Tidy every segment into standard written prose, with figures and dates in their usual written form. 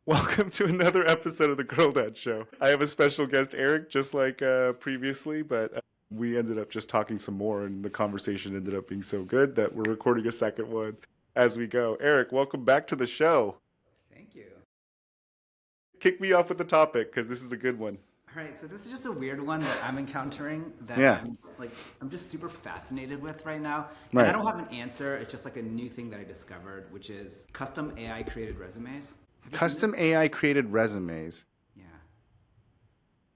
Welcome to another episode of the Girl Dad Show. I have a special guest, Eric, just like previously, but we ended up just talking some more, and the conversation ended up being so good that we're recording a second one as we go. Eric, welcome back to the show. Thank you. Kick me off with the topic, because this is a good one. All right, so this is just a weird one that I'm encountering that Yeah, I'm just super fascinated with right now. And I right. don't have an answer. It's just like a new thing that I discovered, which is custom AI created resumes. Have you seen this? Custom AI created resumes, Yeah.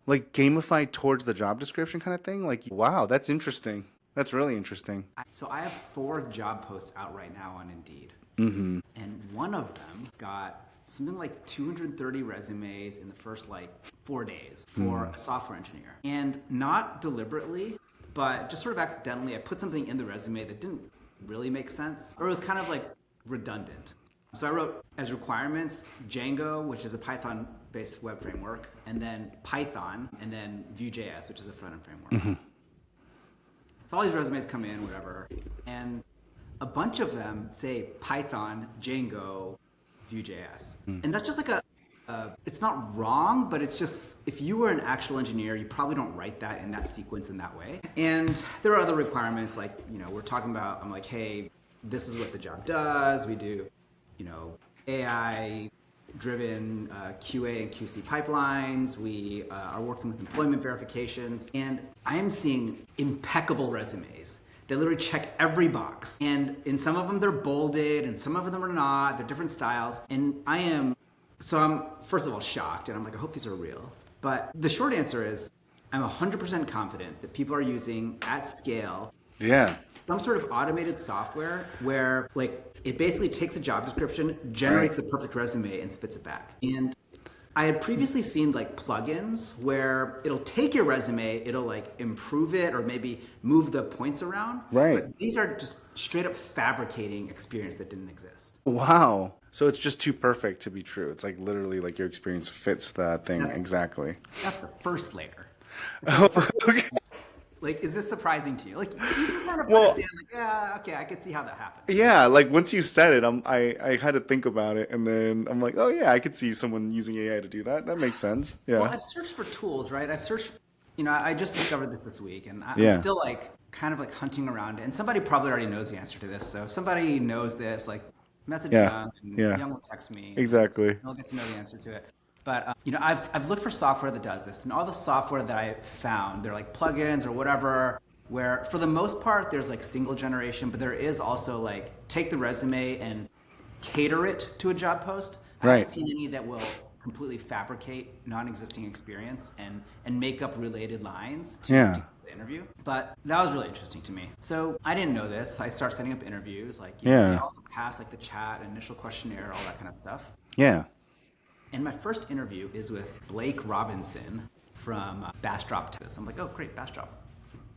like gamified towards the job description kind of thing. Like, wow, that's interesting. That's really interesting. So I have 4 job posts out right now on Indeed. Mm-hmm. And one of them got something like 230 resumes in the first like 4 days for a software engineer. And not deliberately, but just sort of accidentally, I put something in the resume that didn't really make sense, or it was kind of like redundant. So I wrote as requirements Django, which is a Python-based web framework, and then Python, and then Vue.js, which is a front-end framework. So all these resumes come in, whatever, and a bunch of them say Python, Django, Vue.js. And that's just like it's not wrong, but it's just, if you were an actual engineer, you probably don't write that in that sequence in that way. And there are other requirements, like, we're talking about, I'm like, hey, this is what the job does. We do, AI driven QA and QC pipelines. We are working with employment verifications. And I am seeing impeccable resumes. They literally check every box. And in some of them, they're bolded, and some of them are not. They're different styles. And I'm first of all shocked, and I'm like, I hope these are real. But the short answer is, I'm 100% confident that people are using at scale Yeah, some sort of automated software where like it basically takes the job description, generates right, the perfect resume, and spits it back. And I had previously seen like plugins where it'll take your resume, it'll like improve it or maybe move the points around. right. But these are just straight up fabricating experience that didn't exist. Wow. So it's just too perfect to be true. It's like literally like your experience fits that thing That's exactly. that's the first layer. Like the Oh, first okay. like is this surprising to you? Like you can kind of Well, understand like, yeah, okay, I could see how that happened. yeah, like once you said it, I had to think about it, and then I'm like, oh yeah, I could see someone using AI to do that. That makes sense. Well, Yeah. I've searched for tools, right? I've searched, I just discovered this week, and I'm Yeah. still like kind of like hunting around it. And somebody probably already knows the answer to this. So if somebody knows this, like message Yeah. Young, and Yeah. Young will text me, and Exactly. I'll get to know the answer to it. But I've looked for software that does this, and all the software that I found, they're like plugins or whatever, where for the most part there's like single generation, but there is also like take the resume and cater it to a job post. I haven't Right. seen any that will completely fabricate non-existing experience and make up related lines to Yeah. the interview. But that was really interesting to me. So I didn't know this. I start setting up interviews, like they Yeah. also pass like the chat, initial questionnaire, all that kind of stuff. Yeah. And my first interview is with Blake Robinson from Bastrop, Texas. I'm like, oh great, Bastrop,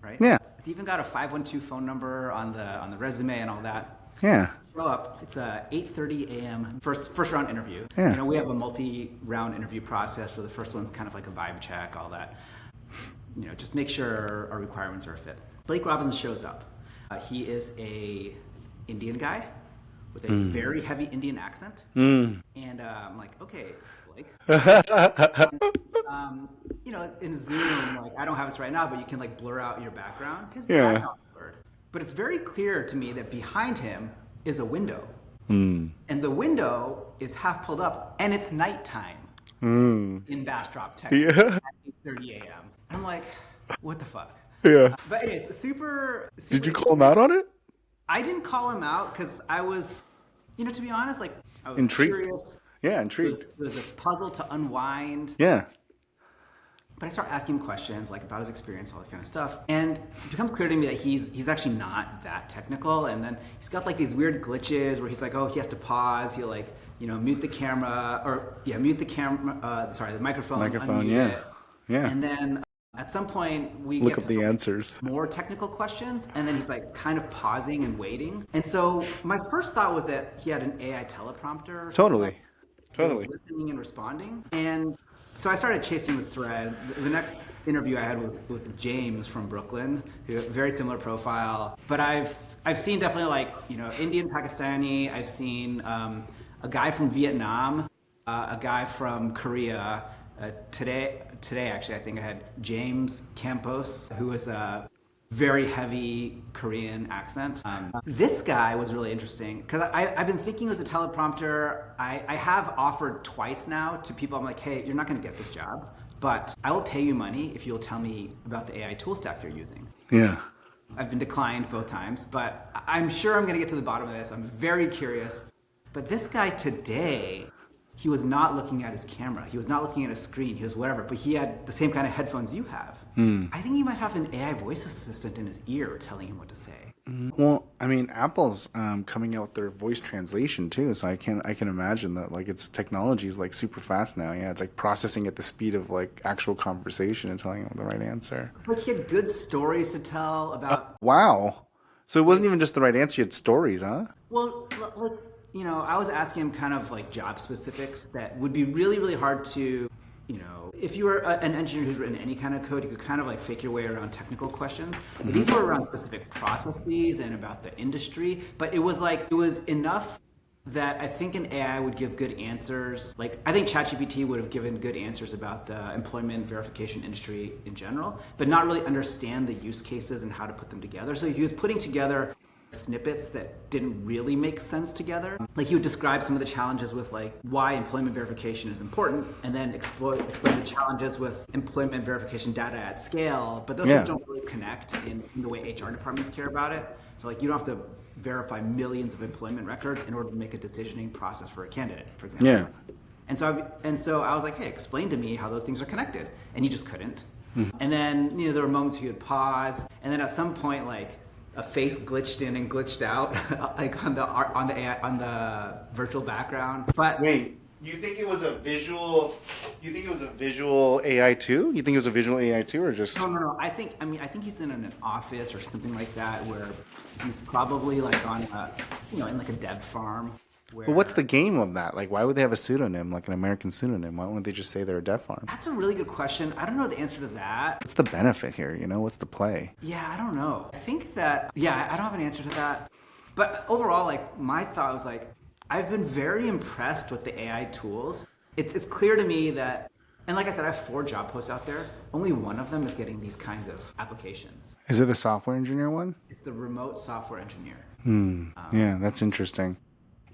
right? Yeah. It's even got a 512 phone number on the resume and all that. Yeah. Show up. It's a 8:30 a.m. first round interview. Yeah. We have a multi-round interview process where the first one's kind of like a vibe check, all that. Just make sure our requirements are a fit. Blake Robinson shows up. He is a Indian guy with a very heavy Indian accent, and I'm like, okay, Blake. In Zoom, like I don't have this right now, but you can like blur out your background. His Yeah. background's blurred, but it's very clear to me that behind him is a window, and the window is half pulled up, and it's nighttime in Bastrop, Texas, Yeah. at 8:30 a.m. And I'm like, what the fuck? Yeah. But anyways, super, Did super. you call him out on it? I didn't call him out because I was, to be honest, like I was Intrigued. curious. Yeah, It intrigued. was, it was a puzzle to unwind. Yeah. But I start asking him questions like about his experience, all that kind of stuff, and it becomes clear to me that he's actually not that technical. And then he's got like these weird glitches where he's like, oh, he has to pause. He'll like mute the camera, or mute the camera. Sorry, the microphone. Microphone, unmute yeah. it. Yeah. And then at some point we Look get up to the some answers. more technical questions, and then he's like kind of pausing and waiting. And so my first thought was that he had an AI teleprompter or something Totally. that was Totally. listening and responding. And so I started chasing this thread. The next interview I had with James from Brooklyn, who very similar profile. But I've seen definitely like Indian, Pakistani. I've seen a guy from Vietnam a guy from Korea. Today, actually, I think I had James Campos, who was a very heavy Korean accent. This guy was really interesting because I've been thinking as a teleprompter. I have offered twice now to people. I'm like, hey, you're not going to get this job, but I will pay you money if you'll tell me about the AI tool stack you're using. Yeah. I've been declined both times, but I'm sure I'm going to get to the bottom of this. I'm very curious. But this guy today, he was not looking at his camera. He was not looking at a screen. He was whatever, but he had the same kind of headphones you have. I think he might have an AI voice assistant in his ear telling him what to say. Well, I mean, Apple's coming out with their voice translation too, so I can imagine that like its technology is like super fast now. Yeah, it's like processing at the speed of like actual conversation and telling him the right answer. It's like he had good stories to tell about. Wow. So it wasn't even just the right answer; you had stories, huh? Well, like I was asking him kind of like job specifics that would be really, really hard to. If you were an engineer who's written any kind of code, you could kind of like fake your way around technical questions. But these were around specific processes and about the industry. But it was enough that I think an AI would give good answers. Like I think ChatGPT would have given good answers about the employment verification industry in general, but not really understand the use cases and how to put them together. So he was putting together snippets that didn't really make sense together. Like he would describe some of the challenges with like why employment verification is important and then explain the challenges with employment verification data at scale, but those things don't really connect in the way HR departments care about it. So like you don't have to verify millions of employment records in order to make a decisioning process for a candidate, for example. Yeah. And so I was like, hey, explain to me how those things are connected. And he just couldn't. And then there were moments he would pause, and then at some point like a face glitched in and glitched out, like on the virtual background. But wait, you think it was a visual? You think it was a visual AI too? You think it was a visual AI too, or just? No. I think he's in an office or something like that where he's probably like on in like a dev farm. But what's the game of that? Like, why would they have a pseudonym, like an American pseudonym? Why wouldn't they just say they're a dev farm? That's a really good question. I don't know the answer to that. What's the benefit here? What's the play? Yeah, I don't know. I think that, I don't have an answer to that. But overall, like, my thought was like, I've been very impressed with the AI tools. It's clear to me that, and like I said, I have 4 job posts out there. Only one of them is getting these kinds of applications. Is it the software engineer one? It's the remote software engineer. Yeah, that's interesting.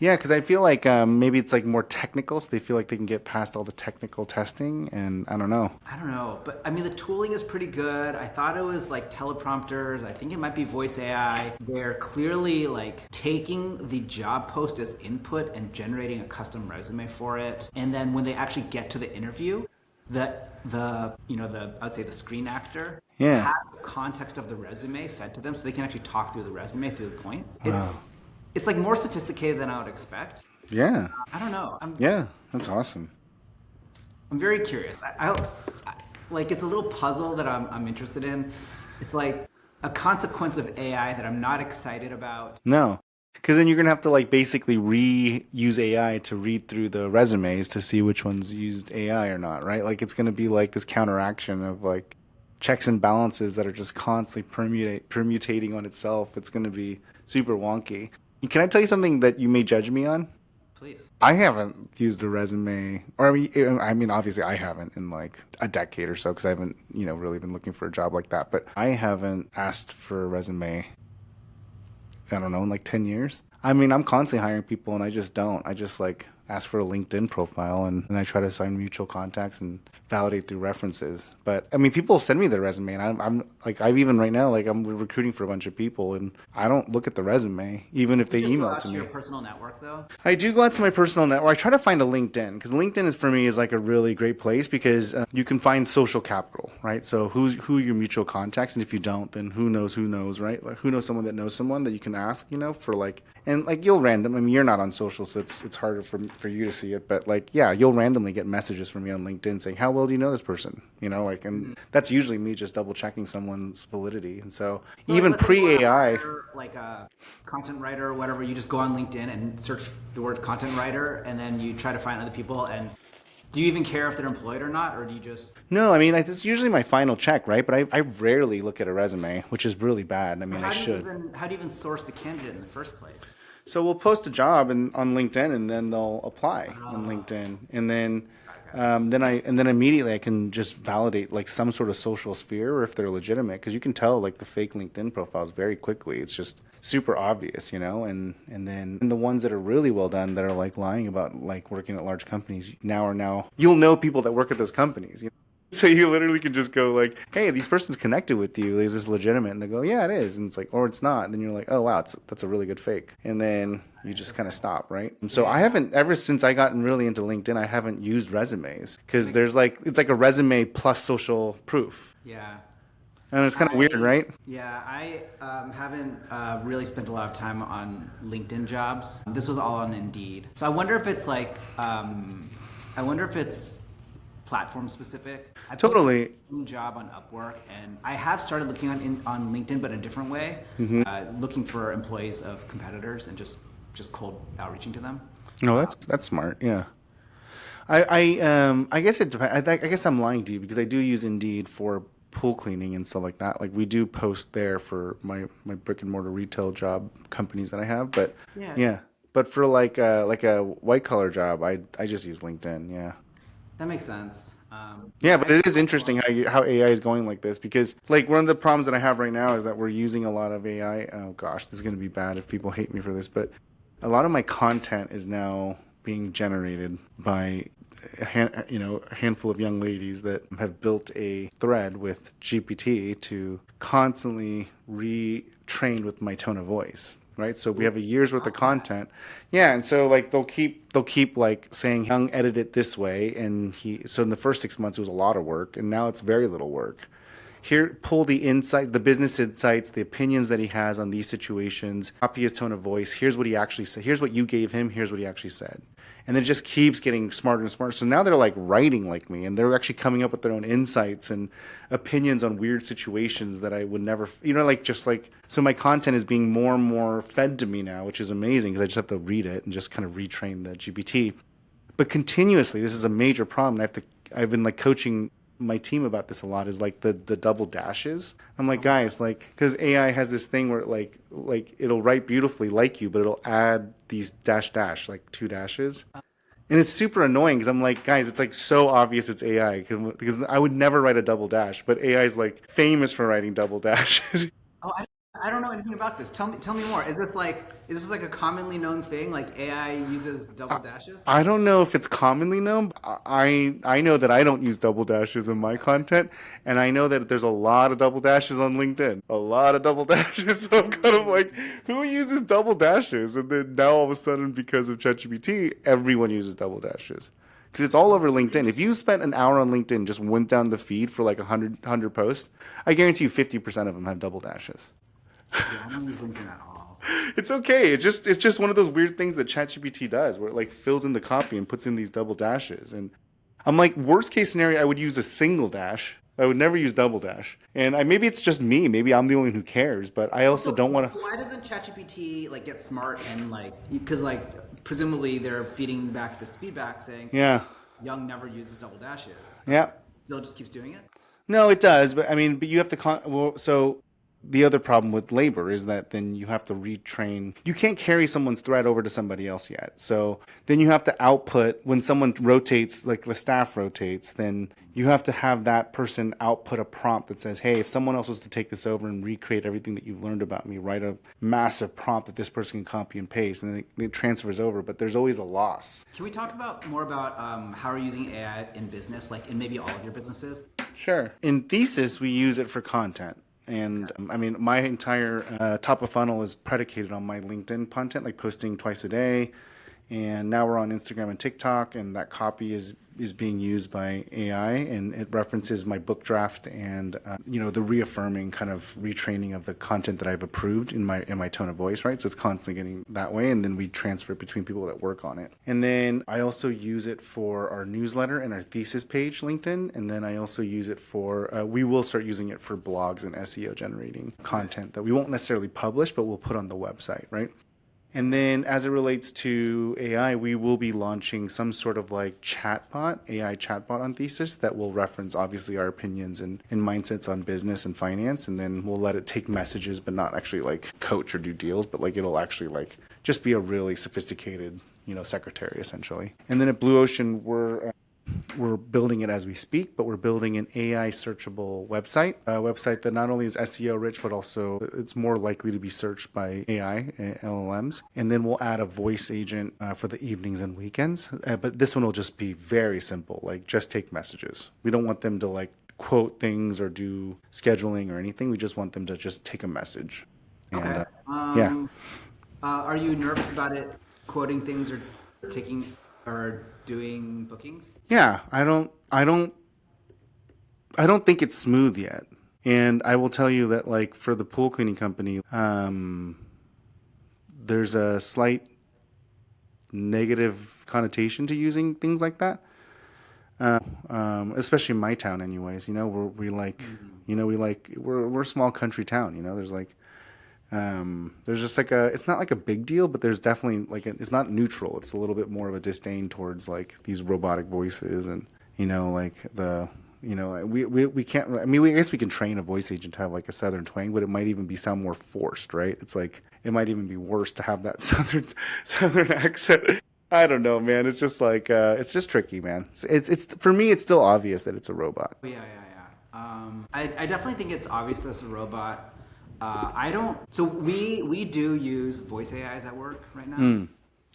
Yeah, because I feel like maybe it's like more technical, so they feel like they can get past all the technical testing, and I don't know. But I mean, the tooling is pretty good. I thought it was like teleprompters. I think it might be voice AI. They're clearly like taking the job post as input and generating a custom resume for it. And then when they actually get to the interview, I would say the screen actor has the context of the resume fed to them, so they can actually talk through the resume, through the points. It's like more sophisticated than I would expect. Yeah. I don't know. That's awesome. I'm very curious. I like it's a little puzzle that I'm interested in. It's like a consequence of AI that I'm not excited about. No, because then you're gonna have to like basically reuse AI to read through the resumes to see which ones used AI or not, right? Like it's gonna be like this counteraction of like checks and balances that are just constantly permutating on itself. It's gonna be super wonky. Can I tell you something that you may judge me on? Please. I haven't used a resume, or I mean, obviously I haven't in like a decade or so because I haven't, really been looking for a job like that. But I haven't asked for a resume, I don't know, in like 10 years. I mean, I'm constantly hiring people and I just don't. I just like ask for a LinkedIn profile and I try to find mutual contacts and validate through references. But I mean, people send me their resume and I'm like, I've even right now, like I'm recruiting for a bunch of people and I don't look at the resume, even if they email it to me. Your personal network though? I do go out to my personal network. I try to find a LinkedIn because LinkedIn is for me is like a really great place because you can find social capital, right? So who are your mutual contacts? And if you don't, then who knows, right? Like who knows someone that you can ask, for like, and like you'll I mean, you're not on social, so it's harder for you to see it, but like, yeah, you'll randomly get messages from me on LinkedIn saying, how well do you know this person? And that's usually me just double checking someone's validity. And so even like, pre-AI, like a content writer or whatever, you just go on LinkedIn and search the word content writer and then you try to find other people. And do you even care if they're employed or not, or do you just? No, I mean, it's usually my final check, right? But I rarely look at a resume, which is really bad. I mean, I should. How do you even source the candidate in the first place? So we'll post a job on LinkedIn, and then they'll apply on Oh, LinkedIn, and then got it. then immediately I can just validate like some sort of social sphere or if they're legitimate, because you can tell like the fake LinkedIn profiles very quickly. It's just super obvious, and then the ones that are really well done that are like lying about like working at large companies now you'll know people that work at those companies. So you literally can just go like, "Hey, these person's connected with you. Is this legitimate?" And they go, "Yeah, it is." And it's like, or it's not. And then you're like, "Oh wow, that's a really good fake." And then you just kind of stop, right? And so I Yeah. haven't ever since I gotten really into LinkedIn, I haven't used resumes because Makes there's like it's like a resume plus social proof, Yeah. and it's kind of weird, I right? yeah, I haven't really spent a lot of time on LinkedIn jobs. This was all on Indeed, so I wonder if it's like I wonder if it's platform specific. I posted Totally. a job on Upwork, and I have started looking on LinkedIn, but in a different way, looking for employees of competitors and just cold outreaching to them. No, that's smart. Yeah. I guess it depends. I guess I'm lying to you because I do use Indeed for pool cleaning and stuff like that. Like we do post there for my brick and mortar retail job companies that I have. But Yeah, yeah, but for like a white collar job, I just use LinkedIn. Yeah. that makes sense. Yeah, Yeah, but I it is saw a interesting lot. how AI is going like this because like one of the problems that I have right now is that we're using a lot of AI. Oh gosh, this is going to be bad if people hate me for this, but a lot of my content is now being generated by a handful of young ladies that have built a thread with GPT to constantly retrain with my tone of voice, right? So we have a year's worth of Love that. content. Yeah, and so like they'll keep like saying young edit it this way, and he so in the first 6 months it was a lot of work, and now it's very little work. Here, pull the insight, the business insights, the opinions that he has on these situations, copy his tone of voice. Here's what he actually said. Here's what you gave him. Here's what he actually said. And then it just keeps getting smarter and smarter. So now they're like writing like me, and they're actually coming up with their own insights and opinions on weird situations that I would never, like just like, so my content is being more and more fed to me now, which is amazing because I just have to read it and just kind of retrain the GPT. But continuously, this is a major problem. I've been like coaching my team about this a lot, is like the double dashes. I'm like, Oh my God. guys, like, because AI has this thing where like it'll write beautifully like you, but it'll add these dash like two dashes. And it's super annoying because I'm like, guys, it's like so obvious it's AI because I would never write a double dash, but AI is like famous for writing double dashes. Oh, I don't know anything about this. Tell me more. Is this like a commonly known thing? Like AI uses double dashes? I don't know if it's commonly known. I know that I don't use double dashes in my content, and I know that there's a lot of double dashes on LinkedIn. A lot of double dashes. So I'm kind of like, who uses double dashes? And then now all of a sudden, because of ChatGPT, everyone uses double dashes. Because it's all Oh, over really LinkedIn. If you interesting. spent an hour on LinkedIn, just went down the feed for like 100 posts, I guarantee you 50% of them have double dashes. Yeah, I don't use LinkedIn at all. It's okay. It's just one of those weird things that ChatGPT does, where it like fills in the copy and puts in these double dashes. And I'm like, worst case scenario, I would use a single dash. I would never use double dash. And maybe it's just me. Maybe I'm the only one who cares. But I also don't want to. So why doesn't ChatGPT like get smart and like because like presumably they're feeding back this feedback saying Yeah, Young never uses double dashes, but yeah. still just keeps doing it? No, it does, but I mean, but you have to well, so the other problem with labor is that then you have to retrain. You can't carry someone's thread over to somebody else yet. So then you have to output when someone rotates, like the staff rotates, then you have to have that person output a prompt that says, "Hey, if someone else was to take this over and recreate everything that you've learned about me, write a massive prompt that this person can copy and paste," and then it transfers over, but there's always a loss. Can we talk about more about how we're using AI in business, like in maybe all of your businesses? Sure. In thesis, we use it for content. And I mean, my entire top of funnel is predicated on my LinkedIn content, like posting twice a day. And now we're on Instagram and TikTok, and that copy is being used by AI, and it references my book draft and the reaffirming kind of retraining of the content that I've approved in my tone of voice, right? So it's constantly getting that way, and then we transfer it between people that work on it. And then I also use it for our newsletter and our thesis page, LinkedIn, and then I also use it for we will start using it for blogs and SEO generating content that we won't necessarily publish, but we'll put on the website, right? And then as it relates to AI, we will be launching some sort of like chatbot, AI chatbot on Thesis that will reference obviously our opinions and mindsets on business and finance. And then we'll let it take messages, but not actually like coach or do deals, but like it'll actually like just be a really sophisticated, secretary essentially. And then at Blue Ocean, we're building it as we speak, but we're building an AI searchable website, a website that not only is SEO rich, but also it's more likely to be searched by AI, LLMs. And then we'll add a voice agent for the evenings and weekends. But this one will just be very simple, like just take messages. We don't want them to like quote things or do scheduling or anything. We just want them to just take a message. And, Okay. yeah. Are you nervous about it quoting things or taking or doing bookings? Yeah, I don't think it's smooth yet. And I will tell you that like for the pool cleaning company, there's a slight negative connotation to using things like that. Especially in my town anyways, we're a small country town, there's just like it's not like a big deal, but there's definitely like it's not neutral. It's a little bit more of a disdain towards like these robotic voices and, we can't, I mean, I guess we can train a voice agent to have like a Southern twang, but it might even sound more forced, right? It's like, it might even be worse to have that Southern accent. I don't know, man. It's just like, it's just tricky, man. It's for me, it's still obvious that it's a robot. Yeah. I definitely think it's obvious that it's a robot. I don't. So we do use voice AIs at work right now.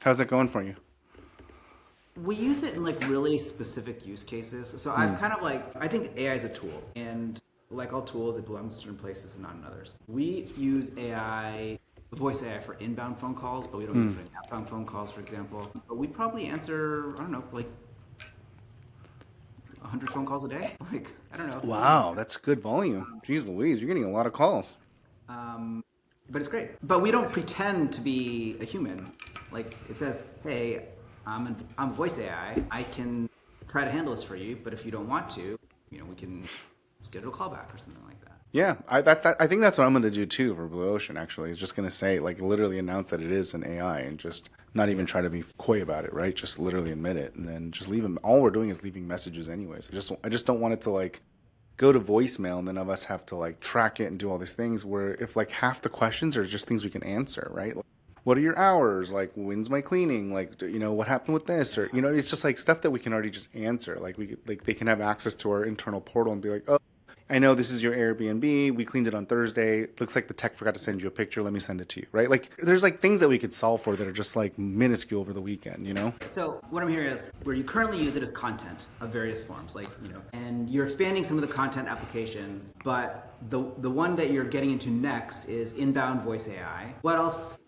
How's that going for you? We use it in like really specific use cases. So I've kind of like, I think AI is a tool, and like all tools, it belongs in certain places and not in others. We use AI, voice AI for inbound phone calls, but we don't use it for any outbound phone calls, for example. But we probably answer, I don't know, like 100 phone calls a day. Like, I don't know. Wow, that's good volume. Jeez Louise, you're getting a lot of calls. But it's great. But we don't pretend to be a human. Like it says, hey, I'm a voice AI. I can try to handle this for you, but if you don't want to, we can schedule a callback or something like that. Yeah, I think that's what I'm going to do too for Blue Ocean. Actually, is just going to say like literally announce that it is an AI and just not even try to be coy about it, right? Just literally admit it and then just leave them. All we're doing is leaving messages anyways. I just don't want it to like go to voicemail and then of us have to like track it and do all these things where if like half the questions are just things we can answer, right? Like, what are your hours? Like, when's my cleaning? Like, what happened with this? Or, it's just like stuff that we can already just answer. Like they can have access to our internal portal and be like, oh, I know this is your Airbnb. We cleaned it on Thursday. Looks like the tech forgot to send you a picture. Let me send it to you, right? Like, there's like things that we could solve for that are just like minuscule over the weekend, So what I'm hearing is where you currently use it as content of various forms, like, and you're expanding some of the content applications, but the one that you're getting into next is inbound voice AI. What else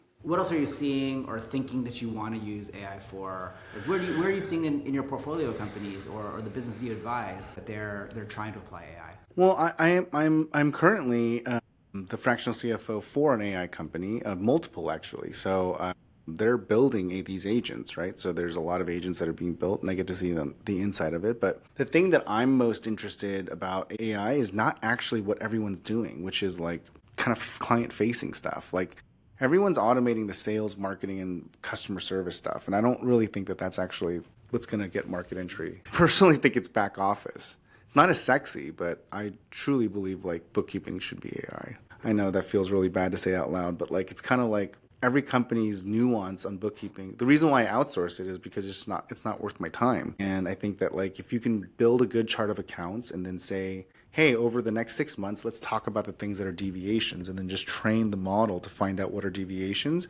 are you seeing or thinking that you want to use AI for? Like where are you seeing in your portfolio companies or the business you advise that they're trying to apply AI? Well, I'm currently the fractional CFO for an AI company, multiple actually. So they're building these agents, right? So there's a lot of agents that are being built, and I get to see the inside of it. But the thing that I'm most interested about AI is not actually what everyone's doing, which is like kind of client-facing stuff. Like everyone's automating the sales, marketing, and customer service stuff, and I don't really think that that's actually what's going to get market entry. I personally think it's back office. It's not as sexy, but I truly believe like bookkeeping should be AI. I know that feels really bad to say out loud, but like it's kind of like every company's nuance on bookkeeping. The reason why I outsource it is because it's not worth my time. And I think that like if you can build a good chart of accounts and then say, hey, over the next 6 months, let's talk about the things that are deviations, and then just train the model to find out what are deviations.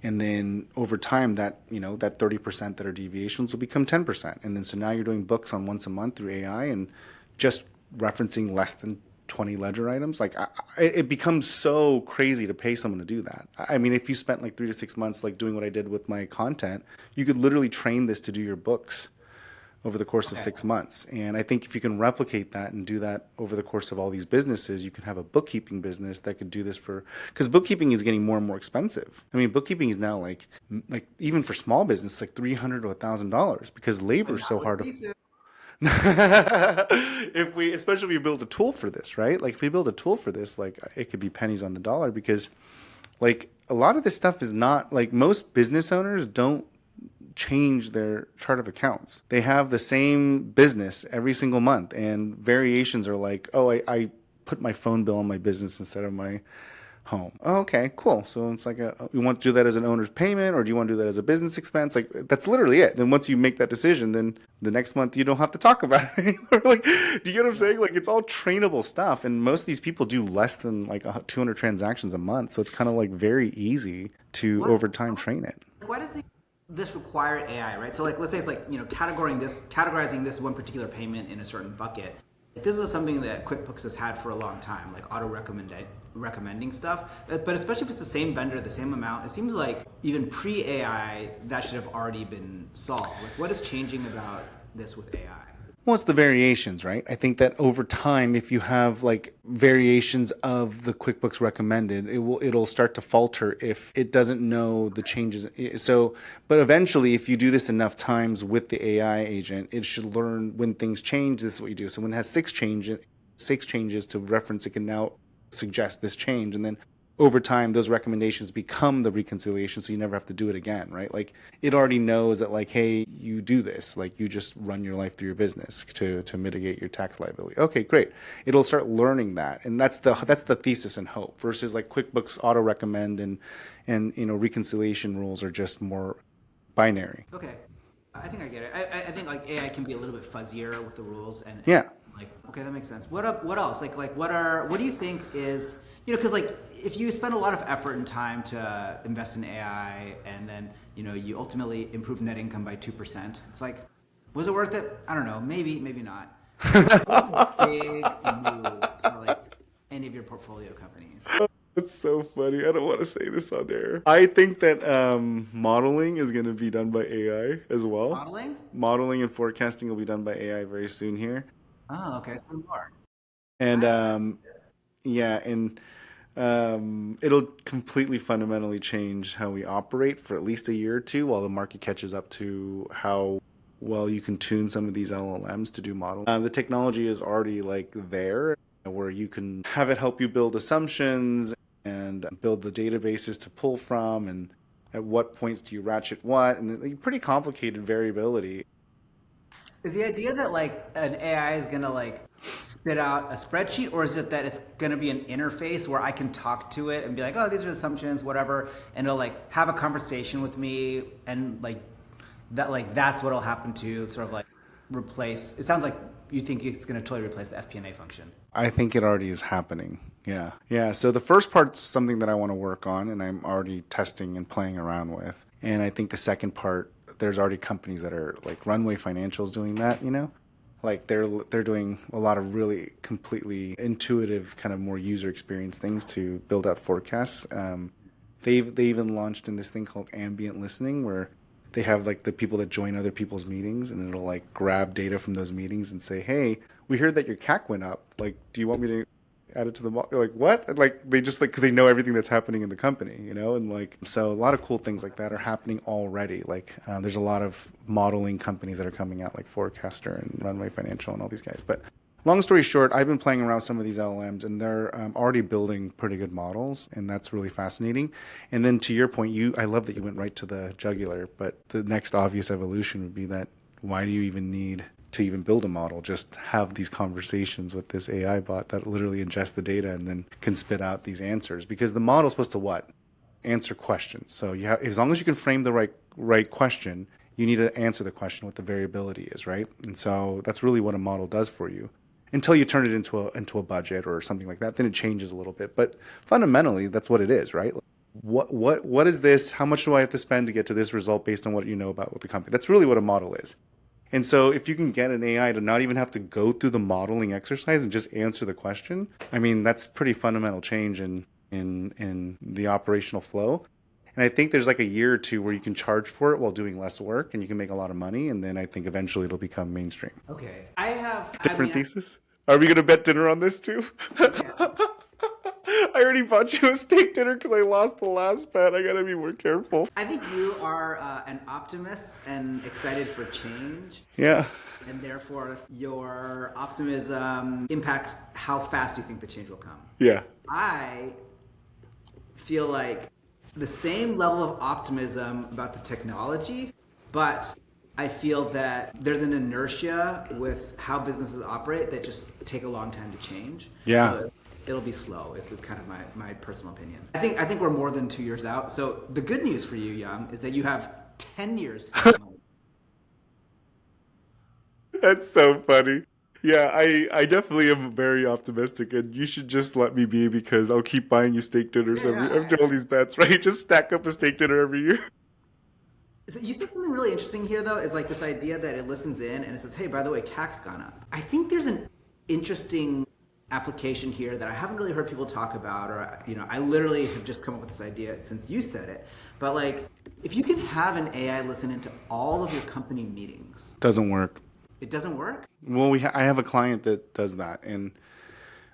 And then over time, that 30% that are deviations will become 10%. And then so now you're doing books on once a month through AI and just referencing less than 20 ledger items. Like it becomes so crazy to pay someone to do that. I mean, if you spent like 3 to 6 months like doing what I did with my content, you could literally train this to do your books over the course of 6 months. And I think if you can replicate that and do that over the course of all these businesses, you can have a bookkeeping business that could do this because bookkeeping is getting more and more expensive. I mean, bookkeeping is now like even for small business, like $300 to $1,000 because labor is so hard to. Especially if we build a tool for this, right? Like if we build a tool for this, like it could be pennies on the dollar because like a lot of this stuff is not like most business owners don't change their chart of accounts. They have the same business every single month and variations are like, oh, I put my phone bill on my business instead of my home. Oh, okay, cool. So it's like you want to do that as an owner's payment, or do you want to do that as a business expense? Like that's literally it. Then once you make that decision, then the next month you don't have to talk about it anymore. Like, do you get what I'm saying? Like it's all trainable stuff, and most of these people do less than like 200 transactions a month. So it's kind of like very easy to What? over time train it. Why does this require AI, right? So like, let's say it's like, categorizing this one particular payment in a certain bucket. This is something that QuickBooks has had for a long time, like recommending stuff. But especially if it's the same vendor, the same amount, it seems like even pre-AI, that should have already been solved. Like, what is changing about this with AI? Well, it's the variations, right? I think that over time, if you have like variations of the QuickBooks recommended, it'll start to falter if it doesn't know the changes. So, but eventually, if you do this enough times with the AI agent, it should learn when things change. This is what you do. So when it has six changes to reference, it can now suggest this change, and then over time those recommendations become the reconciliation, so you never have to do it again, right? Like it already knows that like, hey, you do this, like you just run your life through your business to mitigate your tax liability. Okay, great. It'll start learning that, and that's the thesis and hope, versus like QuickBooks auto recommend and reconciliation rules are just more binary. Okay, I think I get it. I think like AI can be a little bit fuzzier with the rules and Yeah. like, okay, that makes sense. What else? Like what do you think is, because like if you spend a lot of effort and time to invest in AI and then, you ultimately improve net income by 2%, it's like, was it worth it? I don't know. Maybe not. What are the big moves for like any of your portfolio companies? That's so funny. I don't want to say this on there. I think that modeling is going to be done by AI as well. Modeling? Modeling and forecasting will be done by AI very soon here. Oh, okay. Some more. And I yeah, and it'll completely fundamentally change how we operate for at least a year or two while the market catches up to how well you can tune some of these LLMs to do modeling. The technology is already like there, where you can have it help you build assumptions and build the databases to pull from, and at what points do you ratchet what, and pretty complicated variability. Is the idea that like an AI is gonna like spit out a spreadsheet, or is it that it's gonna be an interface where I can talk to it and be like, oh, these are the assumptions, whatever, and it'll like have a conversation with me, and that's what'll happen to sort of like replace? It sounds like you think it's gonna totally replace the FP&A function. I think it already is happening. Yeah. Yeah. So the first part's something that I want to work on, and I'm already testing and playing around with. And I think the second part, there's already companies that are like Runway Financial's doing that. Like they're doing a lot of really completely intuitive, kind of more user experience things to build out forecasts. They even launched in this thing called ambient listening, where they have like the people that join other people's meetings, and it'll like grab data from those meetings and say, hey, we heard that your CAC went up. Like, do you want me to add it to the model? You're like, what? Like, they just like, because they know everything that's happening in the company, and like, so a lot of cool things like that are happening already. Like, there's a lot of modeling companies that are coming out, like Forecaster and Runway Financial and all these guys. But long story short, I've been playing around with some of these LLMs, and they're already building pretty good models, and that's really fascinating. And then to your point, I love that you went right to the jugular, but the next obvious evolution would be that why do you even need to even build a model? Just have these conversations with this AI bot that literally ingests the data and then can spit out these answers. Because the model's supposed to what? Answer questions. So you have, as long as you can frame the right question, you need to answer the question what the variability is, right? And so that's really what a model does for you. Until you turn it into a budget or something like that, then it changes a little bit. But fundamentally, that's what it is, right? What is this? How much do I have to spend to get to this result based on what you know about the company? That's really what a model is. And so if you can get an AI to not even have to go through the modeling exercise and just answer the question, I mean, that's pretty fundamental change in the operational flow. And I think there's like a year or two where you can charge for it while doing less work, and you can make a lot of money. And then I think eventually it'll become mainstream. Okay. Different thesis? Are we going to bet dinner on this too? Yeah. I already bought you a steak dinner because I lost the last bet. I got to be more careful. I think you are an optimist and excited for change. Yeah. And therefore, your optimism impacts how fast you think the change will come. Yeah. I feel like the same level of optimism about the technology, but I feel that there's an inertia with how businesses operate that just take a long time to change. Yeah. So it'll be slow. Is kind of my personal opinion. I think we're more than 2 years out. So the good news for you, Young, is that you have 10 years to make money. That's so funny. Yeah, I definitely am very optimistic, and you should just let me be because I'll keep buying you steak dinners Yeah, every yeah. after all these bets, right? Just stack up a steak dinner every year. So you said something really interesting here, though, is like this idea that it listens in and it says, hey, by the way, CAC's gone up. I think there's an interesting application here that I haven't really heard people talk about, or, I literally have just come up with this idea since you said it. But like, if you can have an AI listen into all of your company meetings, Doesn't work. it doesn't work? Well, I have a client that does that, and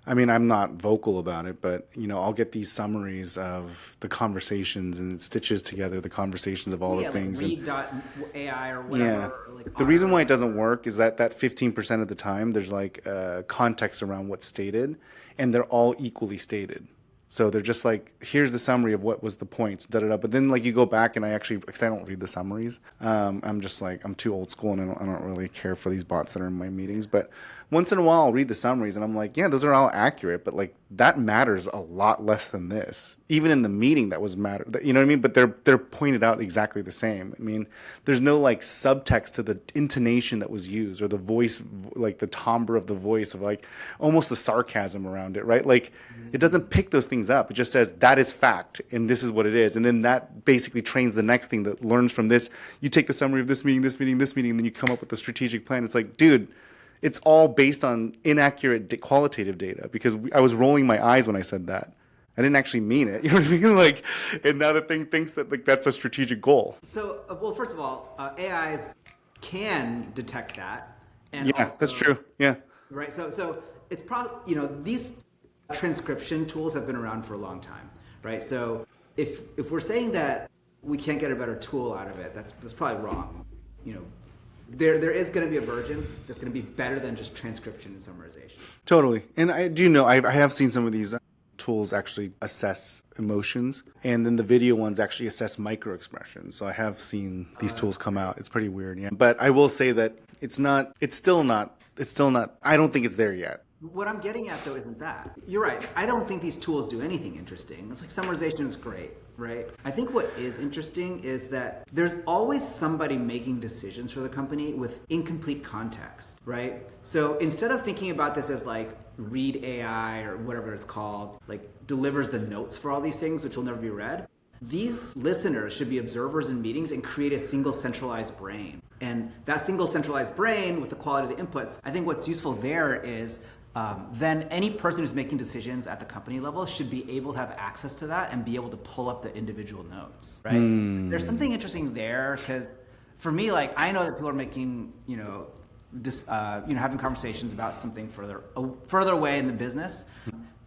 I mean, I'm not vocal about it, but I'll get these summaries of the conversations, and it stitches together the conversations of all the Yeah, things. like And read.ai or whatever. yeah, Or like the reason why it R. doesn't work is that 15% of the time there's like context around what's stated, and they're all equally stated. So they're just like, here's the summary of what was the points, da da da. But then like you go back and because I don't read the summaries, I'm just like, I'm too old school and I don't really care for these bots that are in my meetings. But once in a while I'll read the summaries and I'm like, yeah, those are all accurate, but like that matters a lot less than this. Even in the meeting that was matter, you know what I mean? But they're pointed out exactly the same. I mean, there's no like subtext to the intonation that was used or the voice, like the timbre of the voice of like almost the sarcasm around it, right? Like it doesn't pick those things up. It just says that is fact and this is what it is. And then that basically trains the next thing that learns from this. You take the summary of this meeting, this meeting, this meeting, and then you come up with a strategic plan. It's like, dude, it's all based on inaccurate qualitative data because I was rolling my eyes when I said that. I didn't actually mean it. You know what I mean? Like, and now the thing thinks that like that's a strategic goal. So, well, first of all, AIs can detect that. And Yeah, also, that's true. Yeah. right? So it's probably, these transcription tools have been around for a long time, right? So if we're saying that we can't get a better tool out of it, that's probably wrong. There is going to be a version that's going to be better than just transcription and summarization. Totally. And I do know, I have seen some of these tools actually assess emotions, and then the video ones actually assess micro expressions. So I have seen these tools come out. It's pretty weird, yeah. But I will say that it's still not, I don't think it's there yet. What I'm getting at, though, isn't that. You're right. I don't think these tools do anything interesting. It's like summarization is great, right? I think what is interesting is that there's always somebody making decisions for the company with incomplete context, right? So instead of thinking about this as like read AI or whatever it's called, like delivers the notes for all these things, which will never be read, these listeners should be observers in meetings and create a single centralized brain. And that single centralized brain with the quality of the inputs, I think what's useful there is then any person who's making decisions at the company level should be able to have access to that and be able to pull up the individual notes, right? There's something interesting there because for me, like I know that people are making, having conversations about something further away in the business.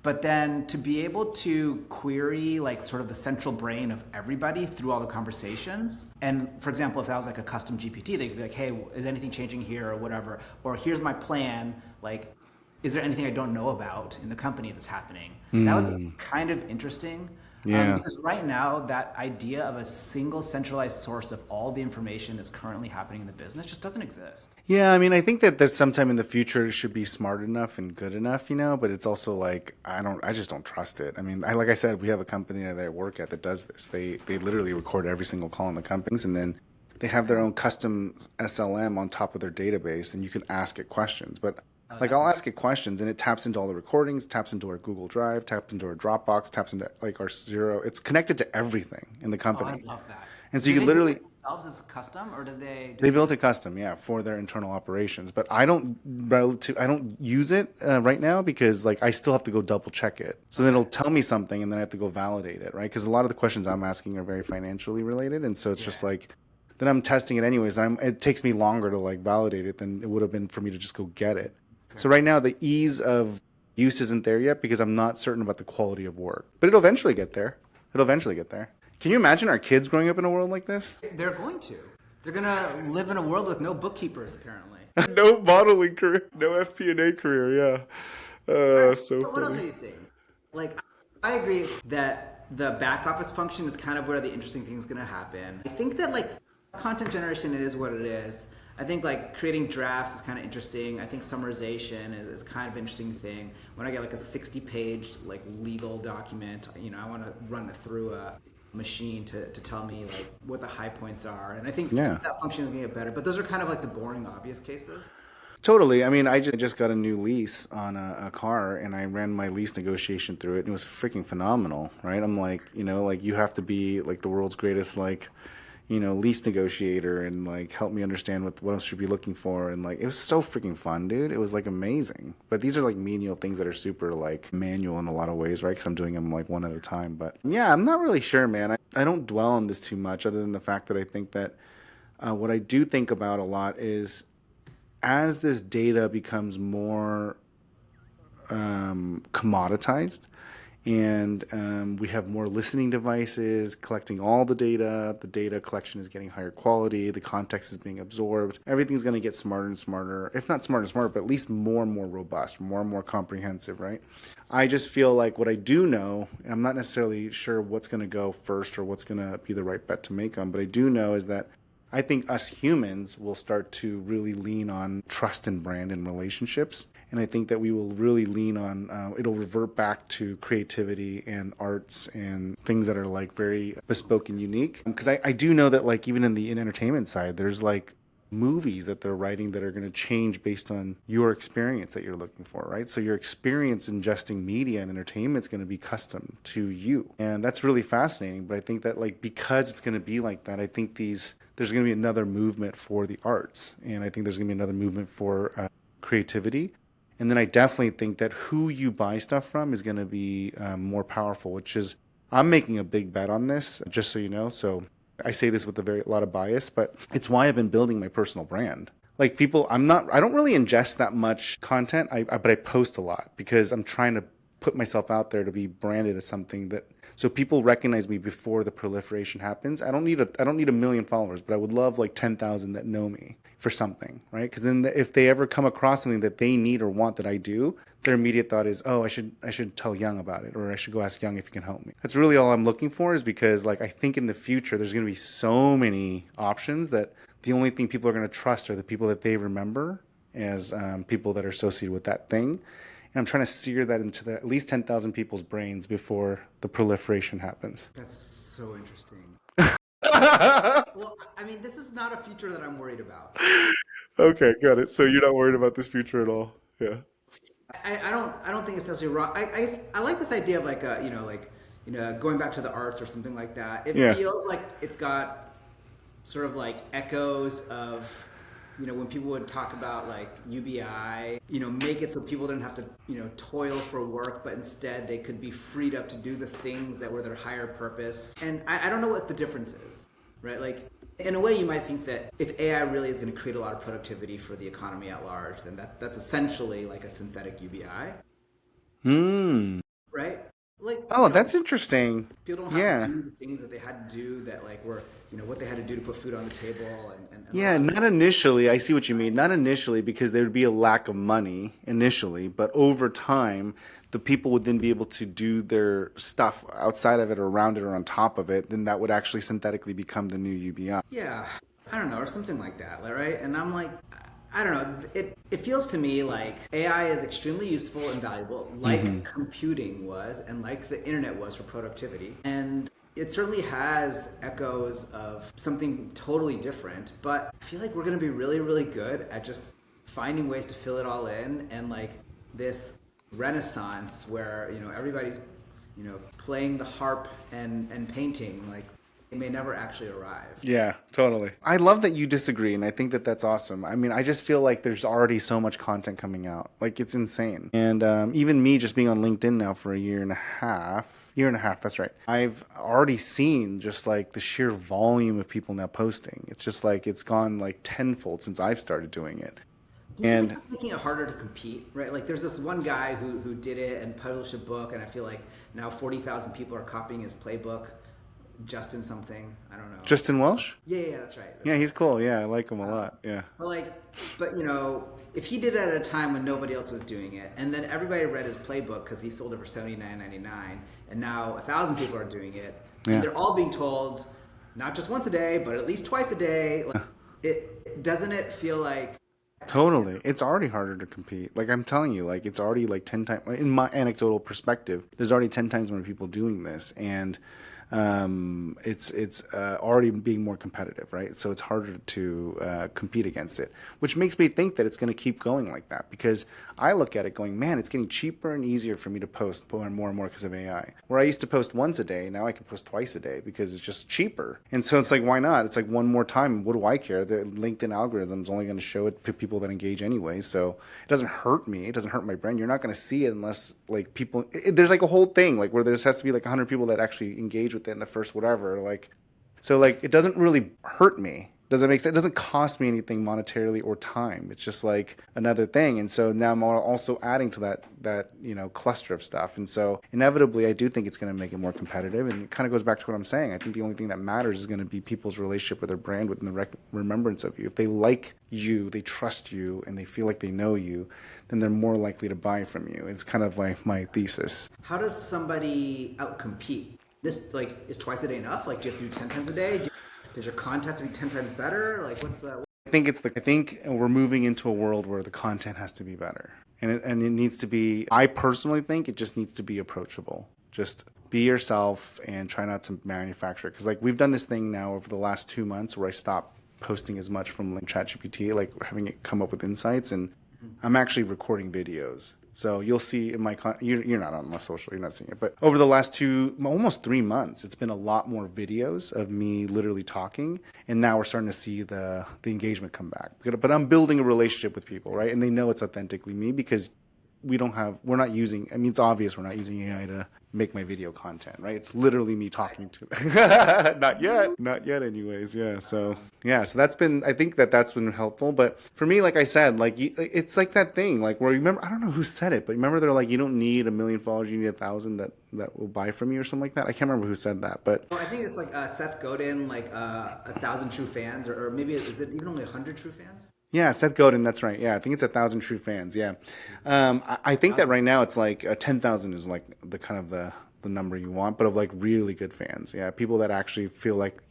But then to be able to query like sort of the central brain of everybody through all the conversations. And for example, if that was like a custom GPT, they could be like, hey, is anything changing here or whatever? Or here's my plan, like, is there anything I don't know about in the company that's happening? That would be kind of interesting. Yeah. Because right now, that idea of a single centralized source of all the information that's currently happening in the business just doesn't exist. Yeah, I mean, I think that sometime in the future it should be smart enough and good enough, but it's also like, I just don't trust it. I mean, like I said, we have a company that I work at that does this. They literally record every single call in the companies and then they have their own custom SLM on top of their database and you can ask it questions. But like I'll ask it questions and it taps into all the recordings, taps into our Google Drive, taps into our Dropbox, taps into like our Xero. It's connected to everything in the company. I love that. And so you could literally themselves as custom, or did they? They built it custom, yeah, for their internal operations. But I don't use it right now because like I still have to go double check it. So then it'll tell me something and then I have to go validate it, right? Because a lot of the questions I'm asking are very financially related, and so it's just like then I'm testing it anyways. And it takes me longer to like validate it than it would have been for me to just go get it. So right now, the ease of use isn't there yet because I'm not certain about the quality of work. But it'll eventually get there. Can you imagine our kids growing up in a world like this? They're going to. They're going to live in a world with no bookkeepers, apparently. No modeling career, no FP&A career, yeah. So What else are you saying? Like, I agree that the back office function is kind of where the interesting thing is going to happen. I think that, like, content generation, it is what it is. I think like creating drafts is kind of interesting. I think summarization is kind of an interesting thing. When I get like a 60-page like legal document, I want to run it through a machine to tell me like what the high points are. And I think Yeah. that function is going to get better. But those are kind of like the boring, obvious cases. Totally. I mean, I just got a new lease on a car, and I ran my lease negotiation through it, and it was freaking phenomenal, right? I'm like, like you have to be like the world's greatest, like, lease negotiator, and like help me understand what I should be looking for, and like it was so freaking fun, dude. It was like amazing. But these are like menial things that are super like manual in a lot of ways, right? Because I'm doing them like one at a time. But yeah, I'm not really sure, man. I don't dwell on this too much, other than the fact that I think that what I do think about a lot is as this data becomes more commoditized, and we have more listening devices collecting all the data collection is getting higher quality, the context is being absorbed, everything's going to get smarter and smarter, if not smarter and smarter, but at least more and more robust, more and more comprehensive, right? I just feel like what I do know, I'm not necessarily sure what's going to go first or what's going to be the right bet to make on, but I do know is that I think us humans will start to really lean on trust and brand in relationships. And I think that we will really lean on, it'll revert back to creativity and arts and things that are like very bespoke and unique. Because I do know that like even in the entertainment side, there's like movies that they're writing that are going to change based on your experience that you're looking for, right? So your experience ingesting media and entertainment is going to be custom to you. And that's really fascinating. But I think that like because it's going to be like that, I think there's going to be another movement for the arts. And I think there's going to be another movement for creativity. And then I definitely think that who you buy stuff from is going to be more powerful, which is, I'm making a big bet on this, just so you know. So I say this with a lot of bias, but it's why I've been building my personal brand. Like I don't really ingest that much content, but I post a lot because I'm trying to put myself out there to be branded as something that, so people recognize me before the proliferation happens. I don't need a million followers, but I would love like 10,000 that know me for something, right? Because then if they ever come across something that they need or want that I do, their immediate thought is, oh, I should tell Young about it, or I should go ask Young if he can help me. That's really all I'm looking for, is because like I think in the future there's going to be so many options that the only thing people are going to trust are the people that they remember as people that are associated with that thing. And I'm trying to sear that into at least 10,000 people's brains before the proliferation happens. That's so interesting. Well, I mean, this is not a future that I'm worried about. Okay, got it. So you're not worried about this future at all? Yeah. I don't think it's necessarily wrong. I like this idea of like going back to the arts or something like that. It feels like it's got sort of like echoes of when people would talk about like UBI, make it so people didn't have to, toil for work, but instead they could be freed up to do the things that were their higher purpose. And I don't know what the difference is, right? Like in a way you might think that if AI really is going to create a lot of productivity for the economy at large, then that's essentially like a synthetic UBI. Right? Like, That's interesting. People don't have to do the things that they had to do that like were, what they had to do to put food on the table and Yeah, not initially. I see what you mean. Not initially, because there would be a lack of money initially, but over time, the people would then be able to do their stuff outside of it or around it or on top of it. Then that would actually synthetically become the new UBI. Yeah, I don't know, or something like that, right? And I'm like, I don't know. It feels to me like AI is extremely useful and valuable, like computing was, and like the internet was for productivity. And it certainly has echoes of something totally different, but I feel like we're going to be really, really good at just finding ways to fill it all in, and like this renaissance where, everybody's, playing the harp and painting, like it may never actually arrive. Yeah, totally. I love that you disagree, and I think that that's awesome. I mean, I just feel like there's already so much content coming out. Like, it's insane. And even me just being on LinkedIn now for a year and a half, that's right. I've already seen just like the sheer volume of people now posting. It's just like it's gone like tenfold since I've started doing it. Do you think that's making it harder to compete, right? Like there's this one guy who did it and published a book, and I feel like now 40,000 people are copying his playbook. Justin something, I don't know. Justin Welsh? Yeah, that's right. Yeah, he's cool. Yeah, I like him a lot. Yeah. But if he did it at a time when nobody else was doing it, and then everybody read his playbook because he sold it for $79.99, and now 1,000 people are doing it, and they're all being told not just once a day, but at least twice a day. Like, Doesn't it feel like Totally. It's already harder to compete. Like I'm telling you, like it's already like 10 times in my anecdotal perspective, there's already 10 times more people doing this and it's already being more competitive, right? So it's harder to compete against it, which makes me think that it's going to keep going like that because I look at it going, man, it's getting cheaper and easier for me to post more and more because of AI. Where I used to post once a day, now I can post twice a day because it's just cheaper. And so it's like, why not? It's like one more time. What do I care? The LinkedIn algorithm is only going to show it to people that engage anyway. So it doesn't hurt me. It doesn't hurt my brand. You're not going to see it unless like people, there's like a whole thing like where there has to be like 100 people that actually engage with it in the first whatever. Like, so like it doesn't really hurt me. Does that make sense? It doesn't cost me anything monetarily or time. It's just like another thing. And so now I'm also adding to that cluster of stuff. And so inevitably, I do think it's going to make it more competitive. And it kind of goes back to what I'm saying. I think the only thing that matters is going to be people's relationship with their brand, with the remembrance of you. If they like you, they trust you, and they feel like they know you, then they're more likely to buy from you. It's kind of like my thesis. How does somebody outcompete? This like is twice a day enough? Like do you have to do 10 times a day? Does your content have to be 10 times better? Like what's the... I think we're moving into a world where the content has to be better. And it needs to be, I personally think it just needs to be approachable. Just be yourself and try not to manufacture it. Because like we've done this thing now over the last 2 months where I stopped posting as much from like ChatGPT, like having it come up with insights. And I'm actually recording videos. So you'll see in my you're not on my social, you're not seeing it, but over the last almost 3 months, it's been a lot more videos of me literally talking, and now we're starting to see the engagement come back. But I'm building a relationship with people, right? And they know it's authentically me because we're not using, I mean, it's obvious we're not using AI to make my video content, right? It's literally me talking to them. Not yet anyways. Yeah. So that's been, I think that's been helpful. But for me, like I said, like it's like that thing, like where remember, I don't know who said it, but remember they're like, you don't need 1 million followers, you need 1,000 that will buy from you or something like that. I can't remember who said that, but. Well, I think it's like Seth Godin, like 1,000 true fans, or maybe is it even only 100 true fans? Yeah, Seth Godin, that's right. Yeah, I think it's 1,000 true fans. Yeah, I think that right now it's like 10,000 is like the kind of the number you want, but of like really good fans. Yeah, people that actually feel like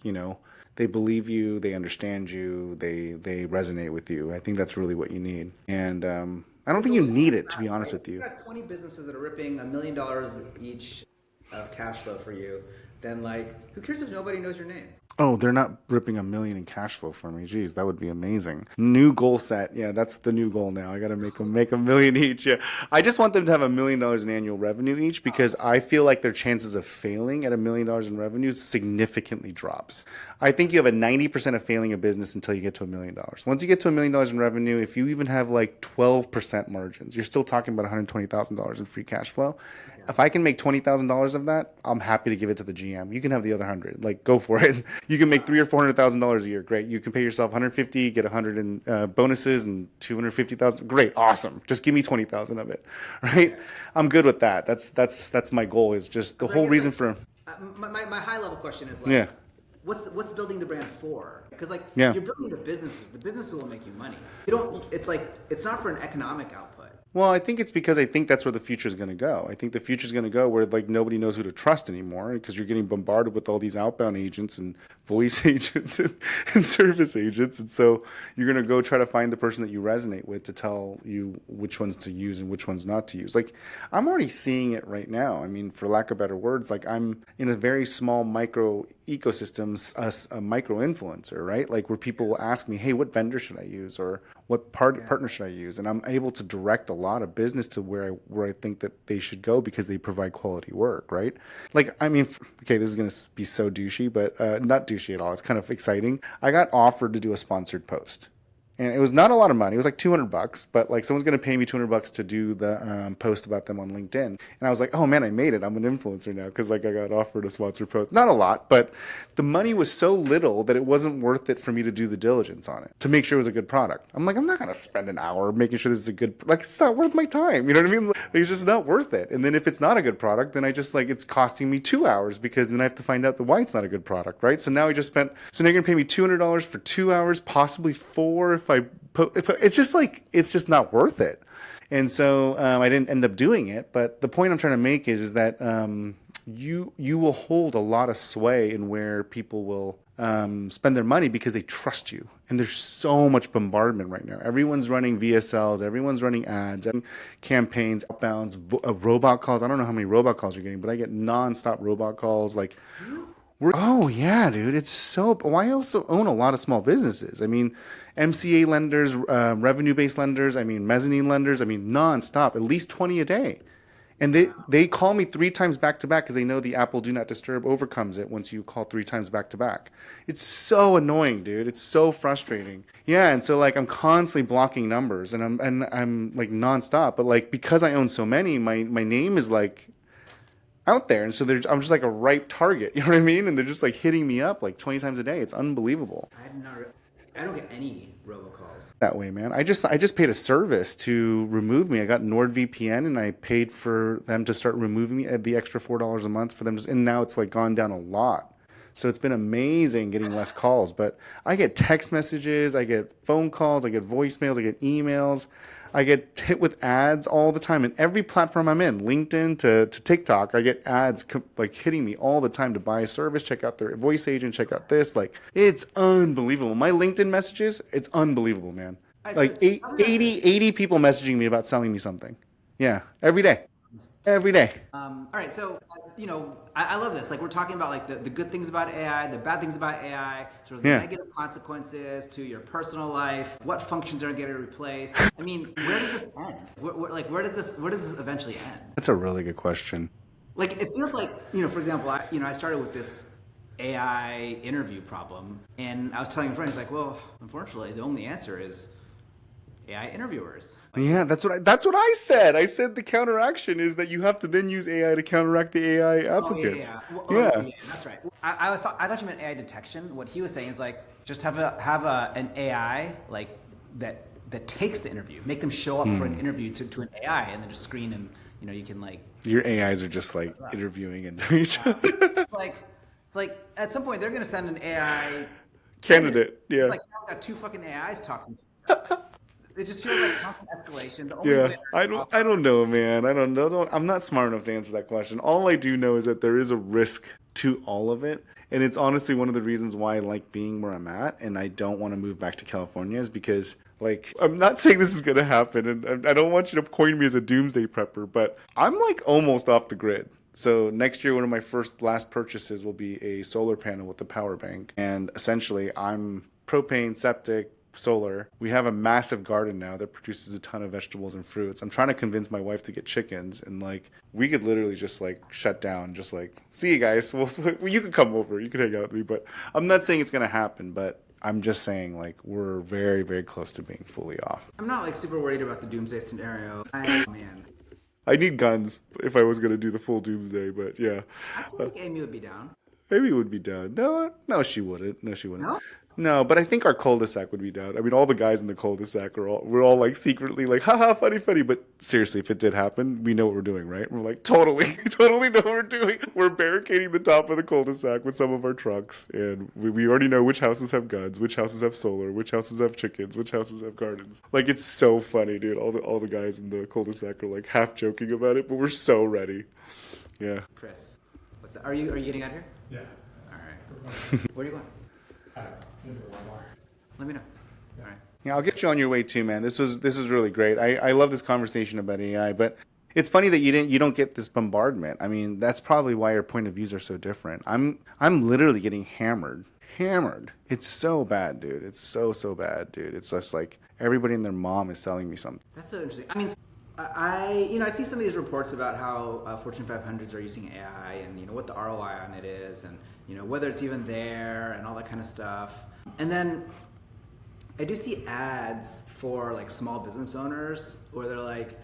they believe you, they understand you, they resonate with you. I think that's really what you need. And I don't think you need it, to be honest with you. You've got 20 businesses that are ripping $1 million each of cash flow for you. Then like, who cares if nobody knows your name? Oh, they're not ripping $1 million in cash flow for me. Geez, that would be amazing. New goal set. Yeah, that's the new goal now. I got to make them make $1 million each. Yeah, I just want them to have $1 million in annual revenue each because I feel like their chances of failing at $1 million in revenue significantly drops. I think you have a 90% of failing a business until you get to $1 million. Once you get to $1 million in revenue, if you even have like 12% margins, you're still talking about $120,000 in free cash flow. If I can make $20,000 of that, I'm happy to give it to the GM. You can have the other 100. Like, go for it. You can make $300,000 or $400,000 a year. Great. You can pay yourself 150, get 100 in bonuses and 250,000. Great, awesome. Just give me 20,000 of it, right? I'm good with that. That's my goal. Is just the whole reason for. My high level question is like, what's building the brand for? Because like you're building the businesses. The businesses will make you money. You don't. It's like it's not for an economic output. Well, I think it's because I think that's where the future is going to go. I think the future is going to go where like nobody knows who to trust anymore because you're getting bombarded with all these outbound agents and voice agents and service agents. And so you're going to go try to find the person that you resonate with to tell you which ones to use and which ones not to use. Like I'm already seeing it right now. I mean, for lack of better words, like I'm in a very small micro ecosystems, a micro influencer, right? Like where people will ask me, hey, what vendor should I use? Or what partner should I use? And I'm able to direct a lot of business to where I think that they should go because they provide quality work, right? Like, I mean, okay, this is going to be so douchey, but not douchey at all. It's kind of exciting. I got offered to do a sponsored post. And it was not a lot of money. It was like $200, but like someone's going to pay me $200 to do the post about them on LinkedIn. And I was like, oh man, I made it. I'm an influencer now because like I got offered a sponsored post. Not a lot, but the money was so little that it wasn't worth it for me to do the diligence on it to make sure it was a good product. I'm like, I'm not going to spend an hour making sure this is a good, like it's not worth my time. You know what I mean? Like, it's just not worth it. And then if it's not a good product, then I just like, it's costing me 2 hours because then I have to find out why it's not a good product, right? So now I just so now you're going to pay me $200 for 2 hours, possibly 4 if it's just like, it's just not worth it. And so I didn't end up doing it. But the point I'm trying to make is that you will hold a lot of sway in where people will spend their money because they trust you And there's so much bombardment right now. Everyone's running VSLs, everyone's running ads, and campaigns, outbounds, robot calls. I don't know how many robot calls you're getting, but I get nonstop robot calls. Like, oh yeah, dude, it's so. Well, I also own a lot of small businesses. I mean, MCA lenders, revenue-based lenders. I mean, mezzanine lenders. I mean, nonstop, at least 20 a day. And they call me 3 times back to back because they know the Apple Do Not Disturb overcomes it once you call 3 times back to back. It's so annoying, dude. It's so frustrating. Yeah, and so like I'm constantly blocking numbers and I'm like nonstop. But like because I own so many, my name is like out there, and so I'm just like a ripe target. You know what I mean? And they're just like hitting me up like 20 times a day. It's unbelievable. I don't get any robocalls. That way, man. I just paid a service to remove me. I got NordVPN and I paid for them to start removing me at the extra $4 a month for them and now it's like gone down a lot. So it's been amazing getting less calls, but I get text messages, I get phone calls, I get voicemails, I get emails. I get hit with ads all the time in every platform I'm in, LinkedIn to TikTok. I get ads like hitting me all the time to buy a service, check out their voice agent, check out this. Like, it's unbelievable. My LinkedIn messages, it's unbelievable, man. Like 80 people messaging me about selling me something. Yeah, every day. Every day. All right, so I love this. Like we're talking about like the good things about AI, the bad things about AI, sort of the negative consequences to your personal life. What functions are going to replace? I mean, where does this end? Where does this eventually end? That's a really good question. Like it feels like for example, I started with this AI interview problem, and I was telling a friend, he's like, well, unfortunately, the only answer is AI interviewers. Yeah, that's what I said. I said the counteraction is that you have to then use AI to counteract the AI applicants. Yeah, that's right. I thought you meant AI detection. What he was saying is like just have an AI like that takes the interview, make them show up for an interview to an AI, and then just screen and you can like your AIs are just like interviewing and doing each other. It's like at some point they're gonna send an AI candidate. Yeah. It's like now we've got two fucking AIs talking to each other. It just feels like constant escalation. The only way I don't know, man. I don't know. I'm not smart enough to answer that question. All I do know is that there is a risk to all of it. And it's honestly one of the reasons why I like being where I'm at and I don't want to move back to California is because like, I'm not saying this is going to happen and I don't want you to coin me as a doomsday prepper, but I'm like almost off the grid. So next year, one of my last purchases will be a solar panel with a power bank. And essentially I'm propane, septic, solar. We have a massive garden now that produces a ton of vegetables and fruits. I'm trying to convince my wife to get chickens and like we could literally just like shut down, just like, see you guys. Well, you can come over, you can hang out with me, but I'm not saying it's going to happen, but I'm just saying like we're very, very close to being fully off. I'm not like super worried about the doomsday scenario. I need guns if I was going to do the full doomsday, but yeah. I think Amy would be down. Amy would be down. No, she wouldn't. No, she wouldn't. No? No, but I think our cul-de-sac would be down. I mean, all the guys in the cul-de-sac we're all like secretly like, haha, funny. But seriously, if it did happen, we know what we're doing, right? We're like, totally know what we're doing. We're barricading the top of the cul-de-sac with some of our trucks. And we already know which houses have guns, which houses have solar, which houses have chickens, which houses have gardens. Like, it's so funny, dude. All the guys in the cul-de-sac are like half joking about it, but we're so ready. Yeah. Chris, what's that? Are you getting out of here? Yeah. All right. Where are you going? Let me know. All right. Yeah, I'll get you on your way too, man. This was really great. I love this conversation about AI, but it's funny that you don't get this bombardment. I mean, that's probably why your point of views are so different. I'm literally getting hammered. It's so bad, dude. It's so bad, dude. It's just like everybody and their mom is selling me something. That's so interesting. I mean, I see some of these reports about how Fortune 500s are using AI and what the ROI on it is and whether it's even there and all that kind of stuff. And then I do see ads for like small business owners where they're like,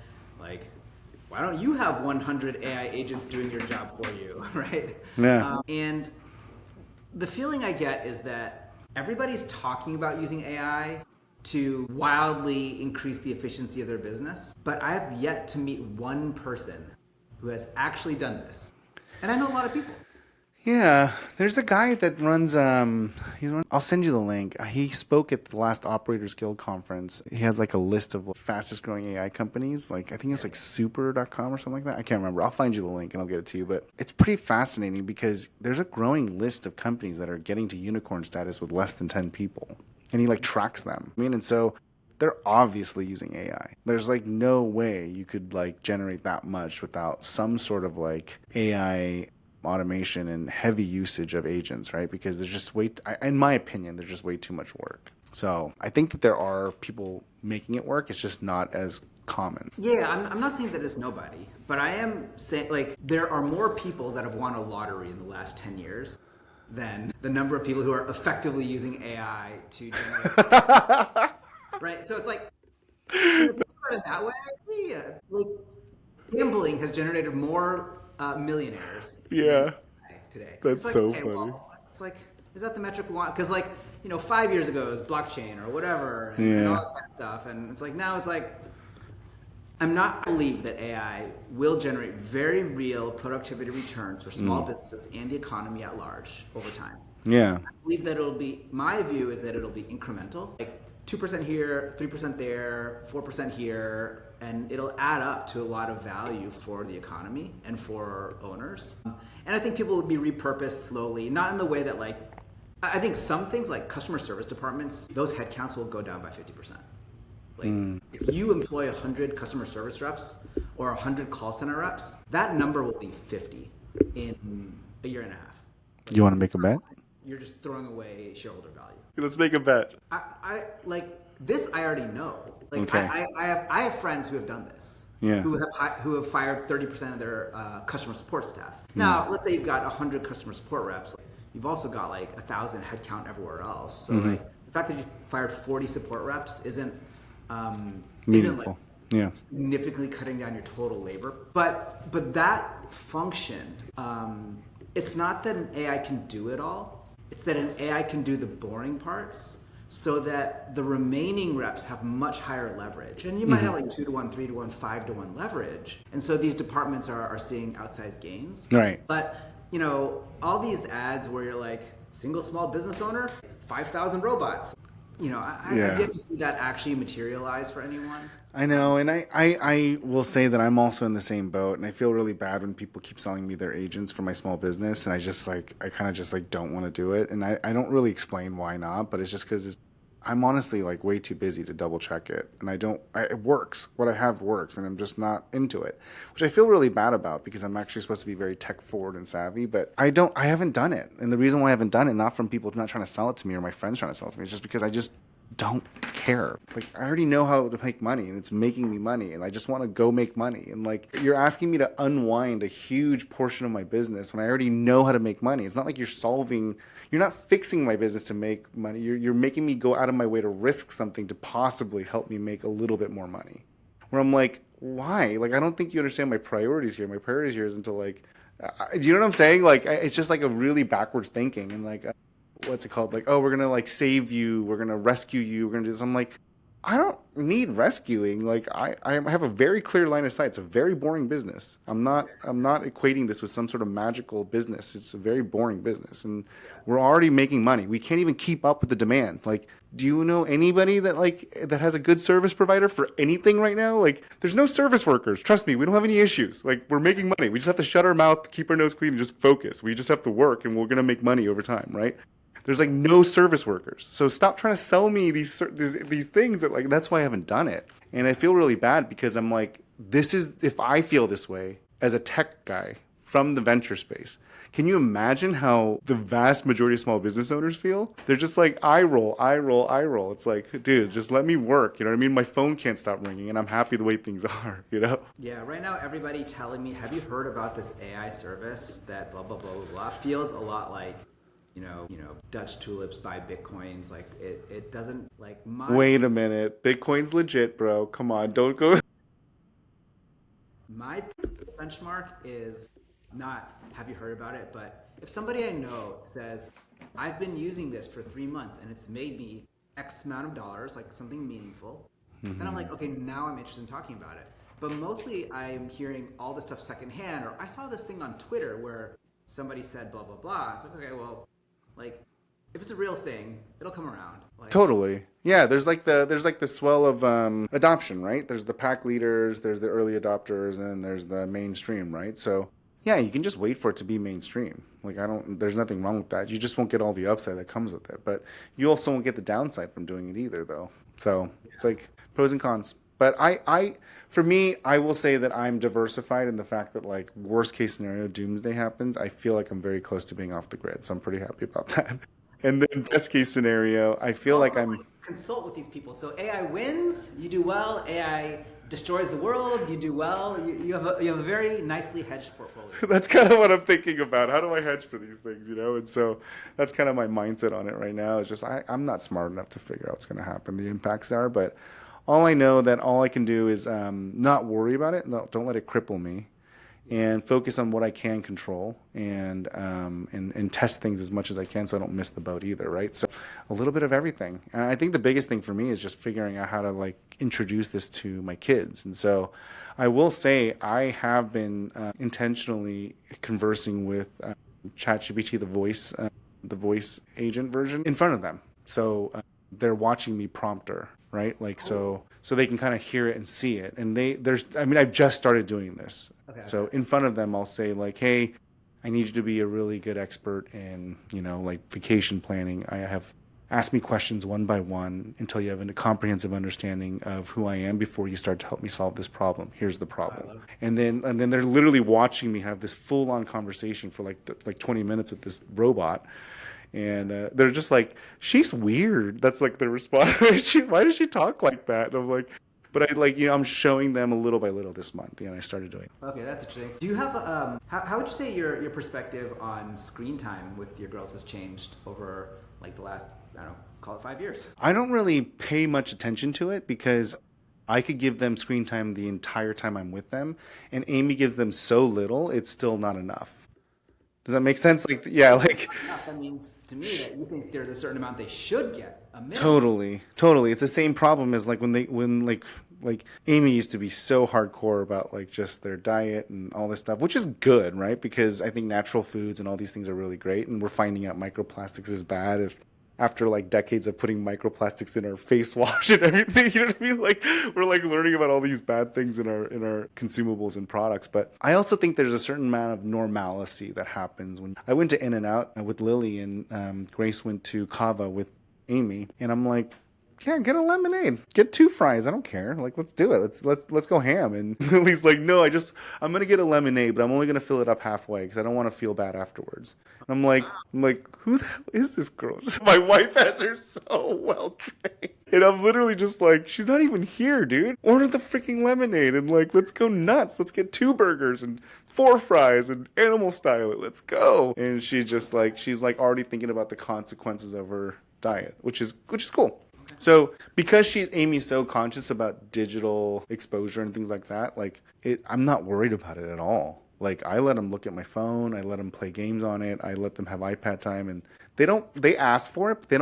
why don't you have 100 AI agents doing your job for you, right? Yeah. And the feeling I get is that everybody's talking about using AI to wildly increase the efficiency of their business, but I have yet to meet one person who has actually done this. And I know a lot of people. Yeah, there's a guy that runs, I'll send you the link. He spoke at the last Operators Guild conference. He has like a list of the fastest growing AI companies. Like, I think it's like super.com or something like that. I can't remember. I'll find you the link and I'll get it to you. But it's pretty fascinating because there's a growing list of companies that are getting to unicorn status with less than 10 people. and he like tracks them. I mean, and so they're obviously using AI. There's like no way you could like generate that much without some sort of like AI automation and heavy usage of agents, right? Because there's just in my opinion, there's just way too much work. So I think that there are people making it work. It's just not as common. Yeah, I'm not saying that it's nobody, but I am saying like there are more people that have won a lottery in the last 10 years than the number of people who are effectively using AI to generate. Right? So it's like, think about it that way, yeah, like gambling has generated more millionaires than Yeah, AI today. It's that's like, so okay, funny. well, it's like, is that the metric we want? Because like, 5 years ago it was blockchain or whatever and all Yeah. that kind of stuff. And it's like, now it's like, I believe that AI will generate very real productivity returns for small businesses and the economy at large over time. Yeah. I believe that my view is that it'll be incremental, like 2% here, 3% there, 4% here, and it'll add up to a lot of value for the economy and for owners. And I think people would be repurposed slowly, not in the way that like, I think some things like customer service departments, those headcounts will go down by 50%. Like if you employ 100 customer service reps or 100 call center reps, that number will be 50 in a year and a half. You want to make a bet? You're just throwing away shareholder value. Let's make a bet. I like this. I already know. Like Okay. I have friends who have done this. Yeah. Who have fired 30% of their customer support staff. Now, let's say you've got 100 customer support reps. You've also got like 1,000 headcount everywhere else. So like the fact that you fired 40 support reps isn't Meaningful. Yeah. significantly cutting down your total labor. But that function, it's not that an AI can do it all. It's that an AI can do the boring parts so that the remaining reps have much higher leverage. And you might have like 2-to-1, 3-to-1, 5-to-1 leverage. And so these departments are seeing outsized gains. Right. But, all these ads where you're like, single small business owner, 5,000 robots. I've yet to see that actually materialize for anyone. I know, and I will say that I'm also in the same boat, and I feel really bad when people keep selling me their agents for my small business, and I kind of just like don't want to do it, and I don't really explain why not, but it's just because I'm honestly like way too busy to double check it, and it works. What I have works, and I'm just not into it, which I feel really bad about because I'm actually supposed to be very tech forward and savvy, but I haven't done it, and the reason why I haven't done it, not from people not trying to sell it to me or my friends trying to sell it to me, is just because I just don't care. Like I already know how to make money and it's making me money and I just want to go make money. And like you're asking me to unwind a huge portion of my business when I already know how to make money. It's not like you're not fixing my business to make money. You're making me go out of my way to risk something to possibly help me make a little bit more money. Where I'm like, why? Like I don't think you understand my priorities here. My priorities here isn't to like, do you know what I'm saying? Like it's just like a really backwards thinking and like, what's it called? Like, oh, we're gonna like save you, we're gonna rescue you, we're gonna do this. I'm like, I don't need rescuing. Like, I have a very clear line of sight. It's a very boring business. I'm not equating this with some sort of magical business. It's a very boring business, and we're already making money. We can't even keep up with the demand. Like, do you know anybody that has a good service provider for anything right now? Like, there's no service workers. Trust me, we don't have any issues. Like, we're making money. We just have to shut our mouth, keep our nose clean, and just focus. We just have to work, and we're gonna make money over time, right? There's like no service workers. So stop trying to sell me these things that like, that's why I haven't done it. And I feel really bad because I'm like, if I feel this way as a tech guy from the venture space, can you imagine how the vast majority of small business owners feel? They're just like, I roll. It's like, dude, just let me work. You know what I mean? My phone can't stop ringing and I'm happy the way things are, you know? Yeah, right now everybody telling me, have you heard about this AI service that blah, blah, blah, blah, blah, feels a lot like, Dutch tulips buy Bitcoins. Like it doesn't like my. Wait a minute. Bitcoin's legit, bro. Come on. Don't go. My benchmark is not, have you heard about it? But if somebody I know says, I've been using this for 3 months and it's made me X amount of dollars, like something meaningful, then I'm like, okay, now I'm interested in talking about it. But mostly I'm hearing all this stuff secondhand, or I saw this thing on Twitter where somebody said blah, blah, blah. It's like, okay, well, like, if it's a real thing, it'll come around. Like, Totally. Yeah, there's like the swell of adoption, right? There's the pack leaders, there's the early adopters, and then there's the mainstream, right? So Yeah, you can just wait for it to be mainstream. Like there's nothing wrong with that. You just won't get all the upside that comes with it. But you also won't get the downside from doing it either, though. So it's like pros and cons. But for me, I will say that I'm diversified in the fact that like worst case scenario, doomsday happens. I feel like I'm very close to being off the grid. So I'm pretty happy about that. And then best case scenario, I feel like Also, I'm consult with these people. So AI wins, you do well. AI destroys the world, you do well. You have a very nicely hedged portfolio. that's kind of what I'm thinking about. How do I hedge for these things, And so that's kind of my mindset on it right now. It's just I'm not smart enough to figure out what's going to happen, the impacts are. But all I can do is not worry about it. No, don't let it cripple me, and focus on what I can control, and test things as much as I can so I don't miss the boat either, right? So a little bit of everything. And I think the biggest thing for me is just figuring out how to like introduce this to my kids. And so I will say I have been intentionally conversing with ChatGPT, the voice agent version, in front of them. So they're watching me prompt her, right? Like so they can kind of hear it and see it. And I've just started doing this. Okay. So in front of them, I'll say like, hey, I need you to be a really good expert in, like vacation planning. I have ask me questions one by one until you have a comprehensive understanding of who I am before you start to help me solve this problem. Here's the problem. And then they're literally watching me have this full on conversation for like 20 minutes with this robot. And they're just like, she's weird. That's like the response. Why does she talk like that? And I'm like, but I'm showing them a little by little this month. I started doing it. Okay, that's interesting. Do you have how would you say your perspective on screen time with your girls has changed over like the last, I don't know, call it 5 years? I don't really pay much attention to it because I could give them screen time the entire time I'm with them, and Amy gives them so little, it's still not enough. Does that make sense? Like, yeah, like That means to me that you think there's a certain amount they should get. A minimum. Totally. It's the same problem as like when like Amy used to be so hardcore about like just their diet and all this stuff, which is good, right? Because I think natural foods and all these things are really great, and we're finding out microplastics is bad after like decades of putting microplastics in our face wash and everything. You know what I mean? Like we're like learning about all these bad things in our consumables and products. But I also think there's a certain amount of normalcy that happens when I went to In-N-Out with Lily, and Grace went to Kava with Amy, and I'm like, yeah, get a lemonade, get 2 fries. I don't care. Like, let's do it. Let's go ham. And Lily's like, no, I'm gonna get a lemonade, but I'm only gonna fill it up halfway because I don't want to feel bad afterwards. And I'm like, who the hell is this girl? My wife has her so well trained, and I'm literally just like, she's not even here, dude. Order the freaking lemonade and like, let's go nuts. Let's get 2 burgers and 4 fries and animal style it. Let's go. And she's like already thinking about the consequences of her diet, which is cool. So because Amy's so conscious about digital exposure and things like that, like I'm not worried about it at all. Like I let them look at my phone, I let them play games on it, I let them have iPad time, and they ask for it, but they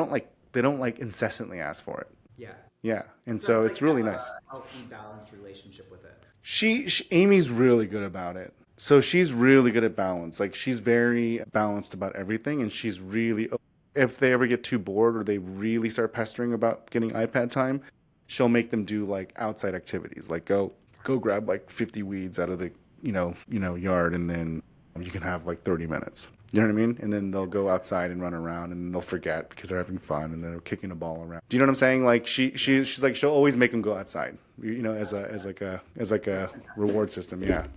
don't like incessantly ask for it. Yeah. And so it's really nice. A healthy, balanced relationship with it. Amy's really good about it. So she's really good at balance. Like she's very balanced about everything, and she's really, if they ever get too bored or they really start pestering about getting iPad time, she'll make them do like outside activities, like go grab like 50 weeds out of the yard, and then you can have like 30 minutes. You know what I mean? And then they'll go outside and run around, and they'll forget because they're having fun, and they're kicking a ball around. Do you know what I'm saying? Like she's like, she'll always make them go outside, as like a reward system. Yeah.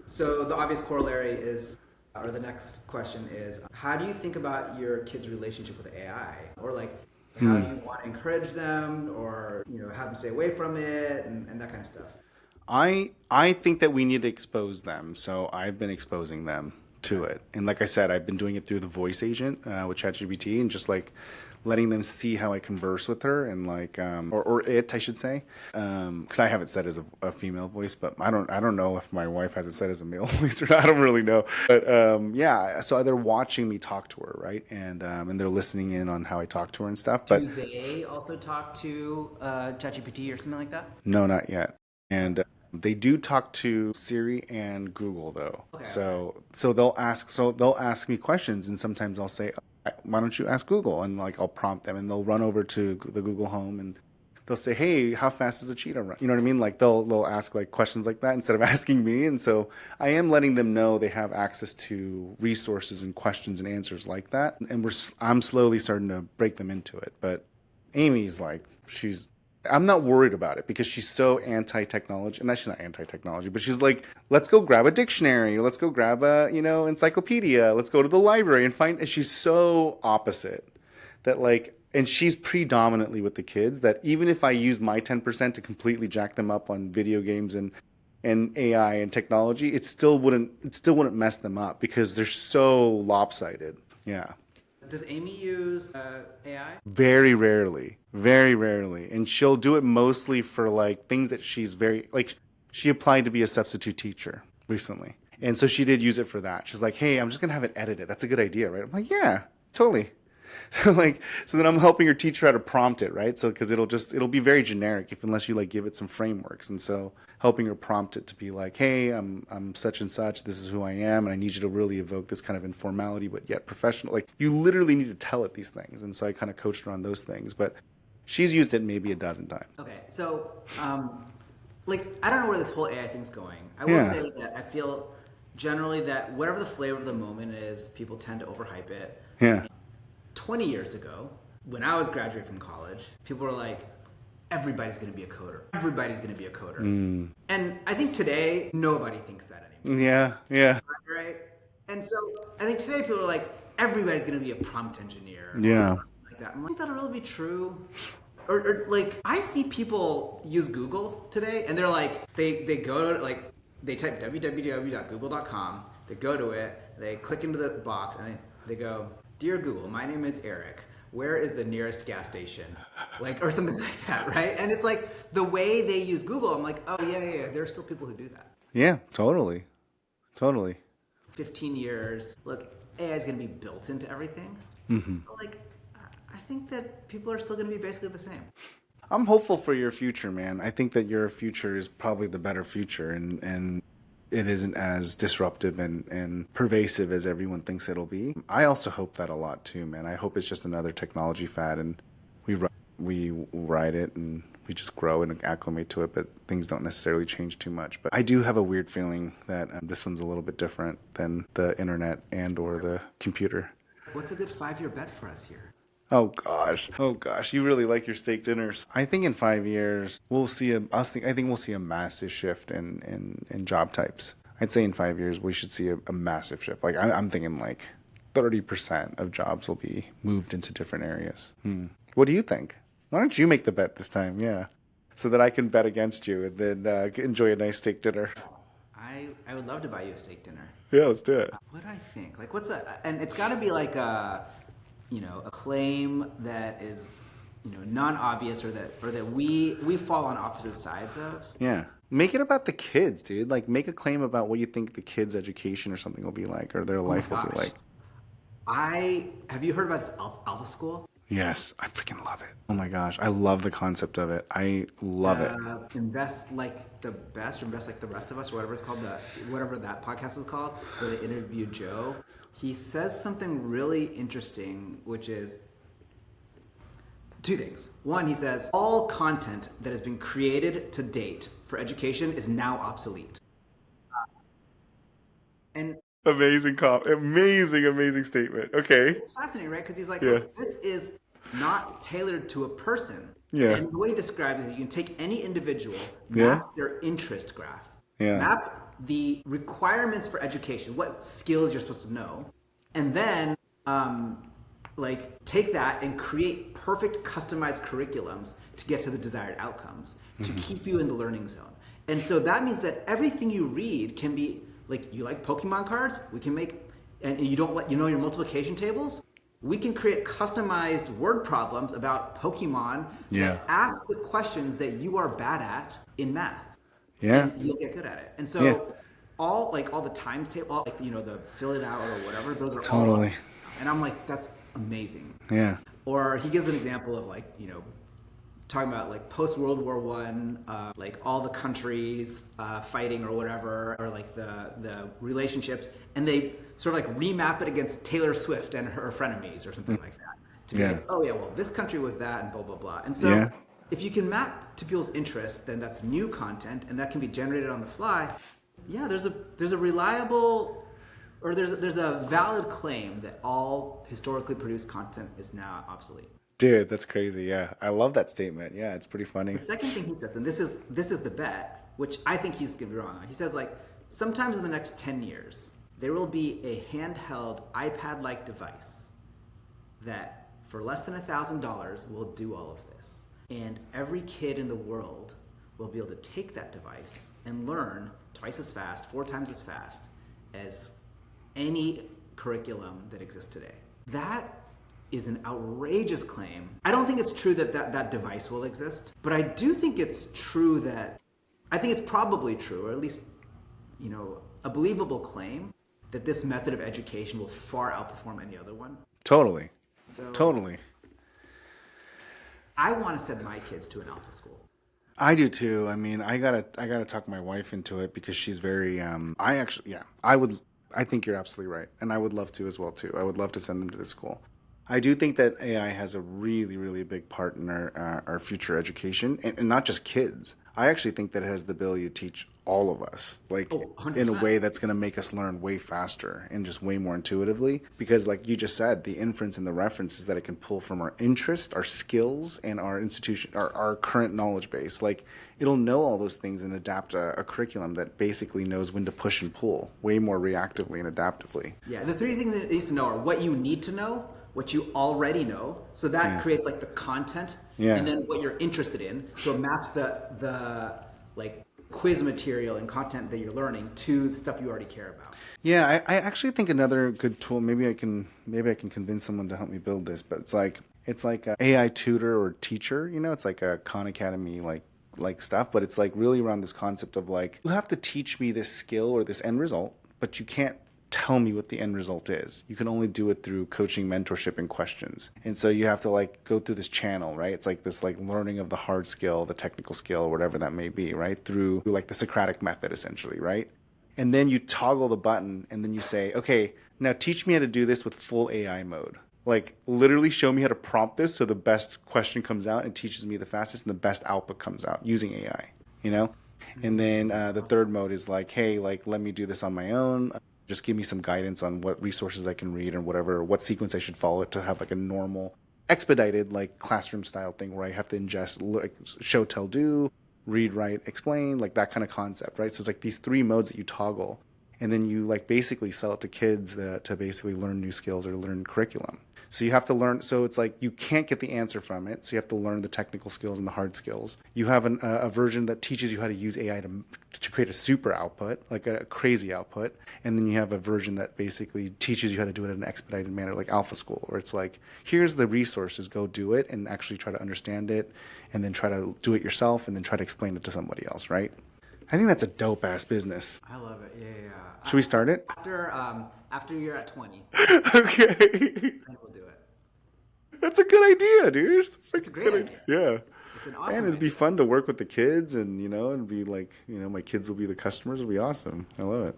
So the obvious corollary is, or the next question is, how do you think about your kids' relationship with AI? Or like, how do you want to encourage them, or have them stay away from it, and that kind of stuff? I think that we need to expose them. So I've been exposing them to it. And like I said, I've been doing it through the voice agent with ChatGPT, and just like letting them see how I converse with her, and like or it, I should say, because I have it set as a female voice, but I don't know if my wife has it set as a male voice or not. I don't really know. But yeah, so they're watching me talk to her, right, and they're listening in on how I talk to her and stuff. But do they also talk to ChatGPT or something like that? No, not yet. And they do talk to Siri and Google though. Okay. So they'll ask me questions, and sometimes I'll say, why don't you ask Google? And like I'll prompt them, and they'll run over to the Google Home, and they'll say, hey, how fast does a cheetah run? You know what I mean? Like they'll ask like questions like that instead of asking me. And so I am letting them know they have access to resources and questions and answers like that. And I'm slowly starting to break them into it. But Amy's like, I'm not worried about it because she's so anti-technology. And she's not anti-technology, but she's like, let's go grab a dictionary. Let's go grab a, encyclopedia. Let's go to the library and find. And she's so opposite that like, and she's predominantly with the kids that even if I use my 10% to completely jack them up on video games and AI and technology, it still wouldn't mess them up because they're so lopsided. Yeah. Does Amy use AI? Very rarely. Very rarely. And she'll do it mostly for like things that she's she applied to be a substitute teacher recently. And so she did use it for that. She's like, hey, I'm just going to have it edited. That's a good idea, right? I'm like, yeah, totally. So then I'm helping her teach her how to prompt it, right? So because it'll be very generic unless you like give it some frameworks. And so helping her prompt it to be like, hey, I'm such and such, this is who I am, and I need you to really evoke this kind of informality but yet professional. Like you literally need to tell it these things. And so I kind of coached her on those things, but she's used it maybe a dozen times. Okay, so I don't know where this whole AI thing's going. I will say that I feel generally that whatever the flavor of the moment is, people tend to overhype it. Yeah. 20 years ago, when I was graduating from college, people were like, everybody's going to be a coder. Everybody's going to be a coder. And I think today, nobody thinks that anymore. Yeah. Right? And so I think today people are like, everybody's going to be a prompt engineer. Yeah. Or like that. I think that'll really be true. Or like, I see people use Google today, and they're like, they go to, like, they type www.google.com, they go to it, they click into the box, and they go, Dear Google, my name is Eric. Where is the nearest gas station? Like, or something like that, right? And it's like the way they use Google, I'm like, oh, yeah. There are still people who do that. Yeah, totally. 15 years. Look, AI is going to be built into everything. Mm-hmm. But like, I think that people are still going to be basically the same. I'm hopeful for your future, man. I think that your future is probably the better future, and it isn't as disruptive and pervasive as everyone thinks it'll be. I also hope that a lot too, man. I hope it's just another technology fad and we ride it and we just grow and acclimate to it, but things don't necessarily change too much. But I do have a weird feeling that this one's a little bit different than the internet and or the computer. What's a good 5-year bet for us here? Oh gosh, you really like your steak dinners. I think in 5 years we'll see I think we'll see a massive shift in job types. I'd say in 5 years we should see a massive shift. Like I'm thinking like 30% of jobs will be moved into different areas. What do you think? Why don't you make the bet this time? Yeah, so that I can bet against you and then enjoy a nice steak dinner. I would love to buy you a steak dinner. Yeah, let's do it. What do I think? Like, and it's got to be like a claim that is, non-obvious or that we fall on opposite sides of. Yeah. Make it about the kids, dude. Like, make a claim about what you think the kids' education or something will be like, or their life will be like. Have you heard about this Alpha School? Yes, I freaking love it. Oh my gosh, I love the concept of it. I love it. Invest like the best, or invest like the rest of us, or whatever it's called, whatever that podcast is called, where they interview Joe. He says something really interesting, which is two things. One, he says, all content that has been created to date for education is now obsolete. And amazing statement. Okay. it's fascinating, right? Because he's like, look, this is not tailored to a person. Yeah. And the way he describes it, you can take any individual, map their interest graph, map the requirements for education, what skills you're supposed to know, and then take that and create perfect customized curriculums to get to the desired outcomes, to keep you in the learning zone. And so that means that everything you read can be, like, you like Pokemon cards? We can make, and you don't your multiplication tables? We can create customized word problems about Pokemon that ask the questions that you are bad at in math. Yeah. And you'll get good at it. And so all the times table, the fill it out or whatever, those are totally. And I'm like, that's amazing. Yeah. Or he gives an example of talking about post World War One, all the countries fighting or whatever, or the relationships, and they sort of remap it against Taylor Swift and her frenemies or something like that. To be like, oh yeah, well this country was that and blah blah blah. And so if you can map to people's interests, then that's new content and that can be generated on the fly. Yeah, there's a reliable, or there's a valid claim that all historically produced content is now obsolete. Dude, that's crazy. Yeah, I love that statement. Yeah, it's pretty funny. The second thing he says, and this is the bet, which I think he's gonna be wrong on. He says like, sometimes in the next 10 years, there will be a handheld iPad-like device that for less than $1,000 will do all of this. And every kid in the world will be able to take that device and learn twice as fast, 4 times as fast as any curriculum that exists today. That is an outrageous claim. I don't think it's true that device will exist, but I do think it's true I think it's probably true, or at least, a believable claim that this method of education will far outperform any other one. Totally. So Totally. I want to send my kids to an alpha school. I do too. I mean, I gotta talk my wife into it because she's very. I think you're absolutely right, and I would love to as well too. I would love to send them to this school. I do think that AI has a really, really big part in our future education, and not just kids. I actually think that it has the ability to teach all of us, like 100%. in a way that's going to make us learn way faster and just way more intuitively. Because like you just said, the inference and the references that it can pull from our interest, our skills, and our institution, our current knowledge base. Like it'll know all those things and adapt a curriculum that basically knows when to push and pull way more reactively and adaptively. Yeah, the 3 things it needs to know are what you need to know, what you already know, so that creates like the content, and then what you're interested in, so it maps the like quiz material and content that you're learning to the stuff you already care about. Yeah, I actually think another good tool. Maybe I can convince someone to help me build this, but it's like a AI tutor or teacher. It's like a Khan Academy like stuff, but it's like really around this concept of like you have to teach me this skill or this end result, but you can't tell me what the end result is. You can only do it through coaching, mentorship, and questions. And so you have to like go through this channel, right? It's like this like learning of the hard skill, the technical skill, whatever that may be, right? Through like the Socratic method, essentially, right? And then you toggle the button and then you say, okay, now teach me how to do this with full AI mode. Like literally show me how to prompt this so the best question comes out and teaches me the fastest and the best output comes out using AI, And then the third mode is like, hey, like let me do this on my own. Just give me some guidance on what resources I can read or whatever, what sequence I should follow to have like a normal, expedited, like classroom style thing where I have to ingest, like show, tell, do, read, write, explain, like that kind of concept, right? So it's like these 3 modes that you toggle, and then you like basically sell it to kids to basically learn new skills or learn curriculum. So you have to learn. So it's like you can't get the answer from it. So you have to learn the technical skills and the hard skills. You have a version that teaches you how to use AI to create a super output, like a crazy output. And then you have a version that basically teaches you how to do it in an expedited manner, like Alpha School, where it's like, here's the resources, go do it and actually try to understand it and then try to do it yourself and then try to explain it to somebody else, right? I think that's a dope ass business. I love it. Yeah. Should we start it? After you're at 20, Okay. then we'll do it. That's a good idea, dude. It's a freaking great good idea. Yeah. It's an awesome And it'd be idea. fun to work with the kids and, it'd be like, my kids will be the customers. It'll be awesome. I love it.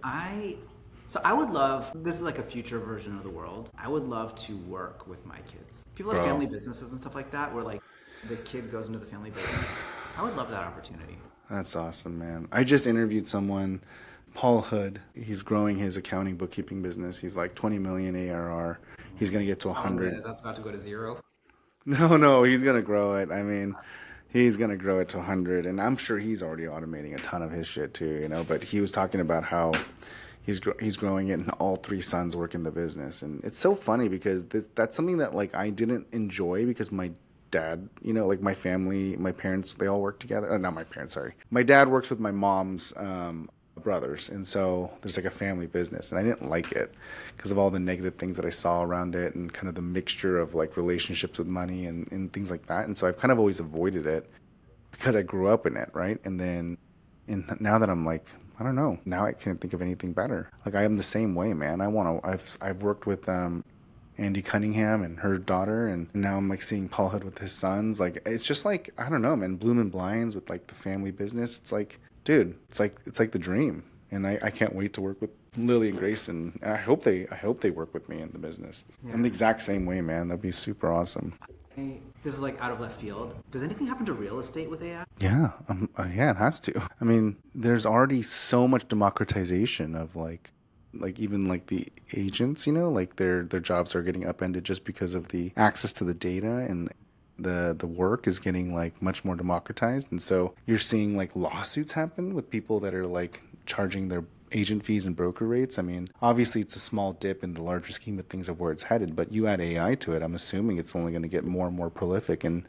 So I would love, this is like a future version of the world. I would love to work with my kids. People have family businesses and stuff like that where like the kid goes into the family business. I would love that opportunity. That's awesome, man. I just interviewed someone, Paul Hood. He's growing his accounting bookkeeping business. He's like 20 million ARR. He's going to get to 100. That's about to go to 0. No, he's going to grow it. I mean, he's going to grow it to 100. And I'm sure he's already automating a ton of his shit too, but he was talking about how he's growing it and all 3 sons work in the business. And it's so funny because that's something that like I didn't enjoy because my dad, like my family, my parents, they all work together. Not my parents, sorry. My dad works with my mom's brothers, and so there's like a family business, and I didn't like it because of all the negative things that I saw around it and kind of the mixture of like relationships with money and things like that. And so I've kind of always avoided it because I grew up in it, right? And now that I'm like, I don't know, now I can't think of anything better. Like I am the same way, man. I've worked with Andy Cunningham and her daughter, and now I'm like seeing Paul Hood with his sons. Like it's just like, I don't know, man, Bloom and Blinds with like the family business. It's like, dude, it's like the dream. And I can't wait to work with Lily and Grayson. I hope they work with me in the business. Yeah. I'm the exact same way, man. That'd be super awesome. This is like out of left field. Does anything happen to real estate with AI? Yeah, it has to. I mean, there's already so much democratization of like even like the agents, like their jobs are getting upended just because of the access to the data, and the work is getting like much more democratized. And so you're seeing like lawsuits happen with people that are like charging their agent fees and broker rates. I mean, obviously it's a small dip in the larger scheme of things of where it's headed, but you add AI to it, I'm assuming it's only going to get more and more prolific, and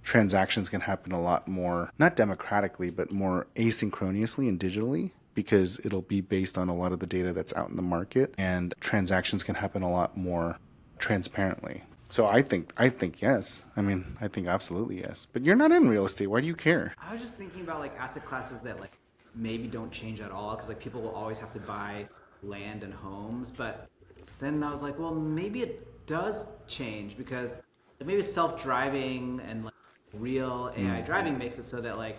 transactions can happen a lot more, not democratically, but more asynchronously and digitally, because it'll be based on a lot of the data that's out in the market, and transactions can happen a lot more transparently. So I think yes. I mean, I think absolutely yes. But you're not in real estate. Why do you care? I was just thinking about like asset classes that like maybe don't change at all because like people will always have to buy land and homes. But then I was like, well, maybe it does change because like, maybe self-driving and like real AI driving makes it so that like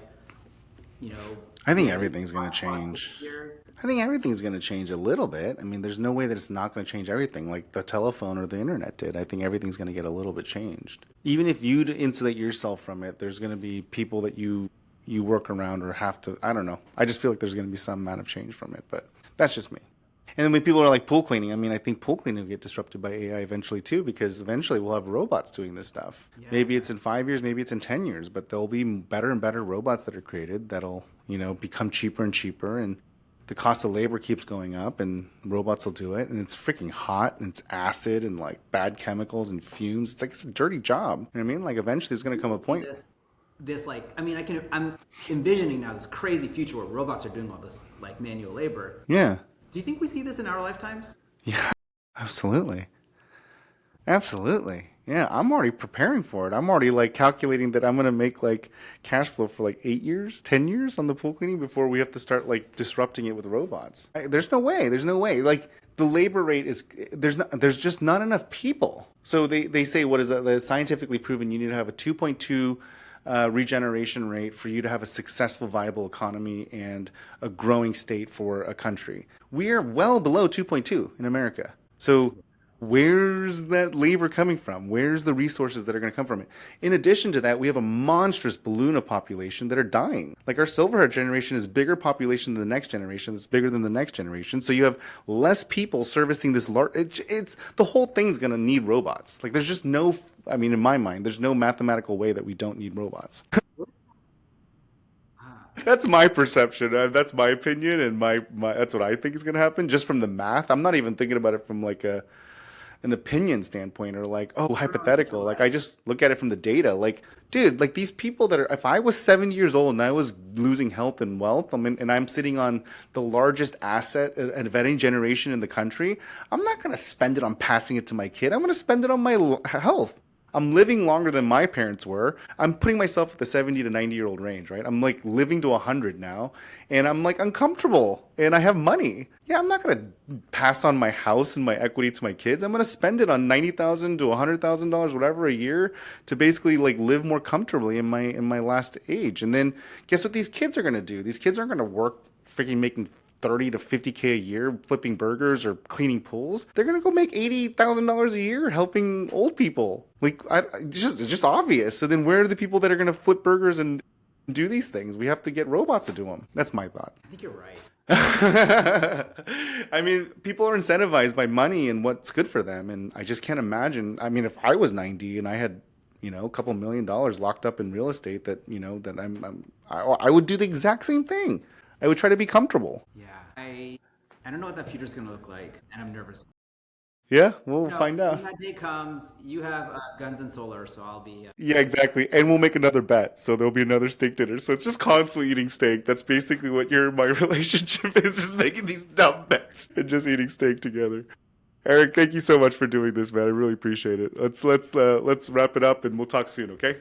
you know I think maybe everything's going to robots change. disappears. I think everything's going to change a little bit. I mean, there's no way that it's not going to change everything like the telephone or the internet did. I think everything's going to get a little bit changed. Even if you insulate yourself from it, there's going to be people that you work around or have to. I don't know. I just feel like there's going to be some amount of change from it, but that's just me. And then when people are like pool cleaning, I mean, I think pool cleaning will get disrupted by AI eventually too, because eventually we'll have robots doing this stuff. Yeah. Maybe it's in 5 years, maybe it's in 10 years, but there'll be better and better robots that are created that'll, become cheaper and cheaper. And the cost of labor keeps going up, and robots will do it. And it's freaking hot, and it's acid and like bad chemicals and fumes. It's a dirty job. You know what I mean? Like eventually there's going to come a point. This like I mean I'm envisioning now this crazy future where robots are doing all this like manual labor. Yeah. Do you think we see this in our lifetimes? Yeah, absolutely. Absolutely. Yeah, I'm already preparing for it. I'm already like calculating that I'm going to make like cash flow for like 8 years, 10 years on the pool cleaning before we have to start like disrupting it with robots. There's no way. There's no way. Like the labor rate is there's just not enough people. So they say, what is that? It's scientifically proven you need to have a 2.2 regeneration rate for you to have a successful, viable economy and a growing state for a country. We are well below 2.2 in America. So where's that labor coming from? Where's the resources that are going to come from it? In addition to that, we have a monstrous balloon of population that are dying. Like our silverhead generation is bigger population than the next generation. That's bigger than the next generation. So you have less people servicing this large. It's the whole thing's going to need robots. Like there's just no. I mean, in my mind, there's no mathematical way that we don't need robots. That's my perception. That's my opinion, and my that's what I think is going to happen. Just from the math, I'm not even thinking about it from like an opinion standpoint or like, oh, hypothetical. Like I just look at it from the data. Like, dude, like these people that are, if I was 70 years old and I was losing health and wealth, and I'm sitting on the largest asset of any generation in the country, I'm not going to spend it on passing it to my kid. I'm going to spend it on my health. I'm living longer than my parents were. I'm putting myself at the 70 to 90-year-old range, right? I'm like living to 100 now, and I'm like uncomfortable, and I have money. Yeah, I'm not going to pass on my house and my equity to my kids. I'm going to spend it on $90,000 to $100,000, whatever a year, to basically like live more comfortably in my last age. And then guess what these kids are going to do? These kids aren't going to work freaking making 30 to 50K a year flipping burgers or cleaning pools. They're gonna go make $80,000 a year helping old people. Like, it's just obvious. So then, where are the people that are gonna flip burgers and do these things? We have to get robots to do them. That's my thought. I think you're right. I mean, people are incentivized by money and what's good for them, and I just can't imagine. I mean, if I was 90 and I had a couple $1 million locked up in real estate, that that I would do the exact same thing. I would try to be comfortable. Yeah, I don't know what that future's gonna look like, and I'm nervous. Yeah, we'll find out. When that day comes, you have guns and solar, so I'll be. Yeah, exactly. And we'll make another bet. So there'll be another steak dinner. So it's just constantly eating steak. That's basically what my relationship is, just making these dumb bets and just eating steak together. Eric, thank you so much for doing this, man. I really appreciate it. Let's wrap it up and we'll talk soon, okay?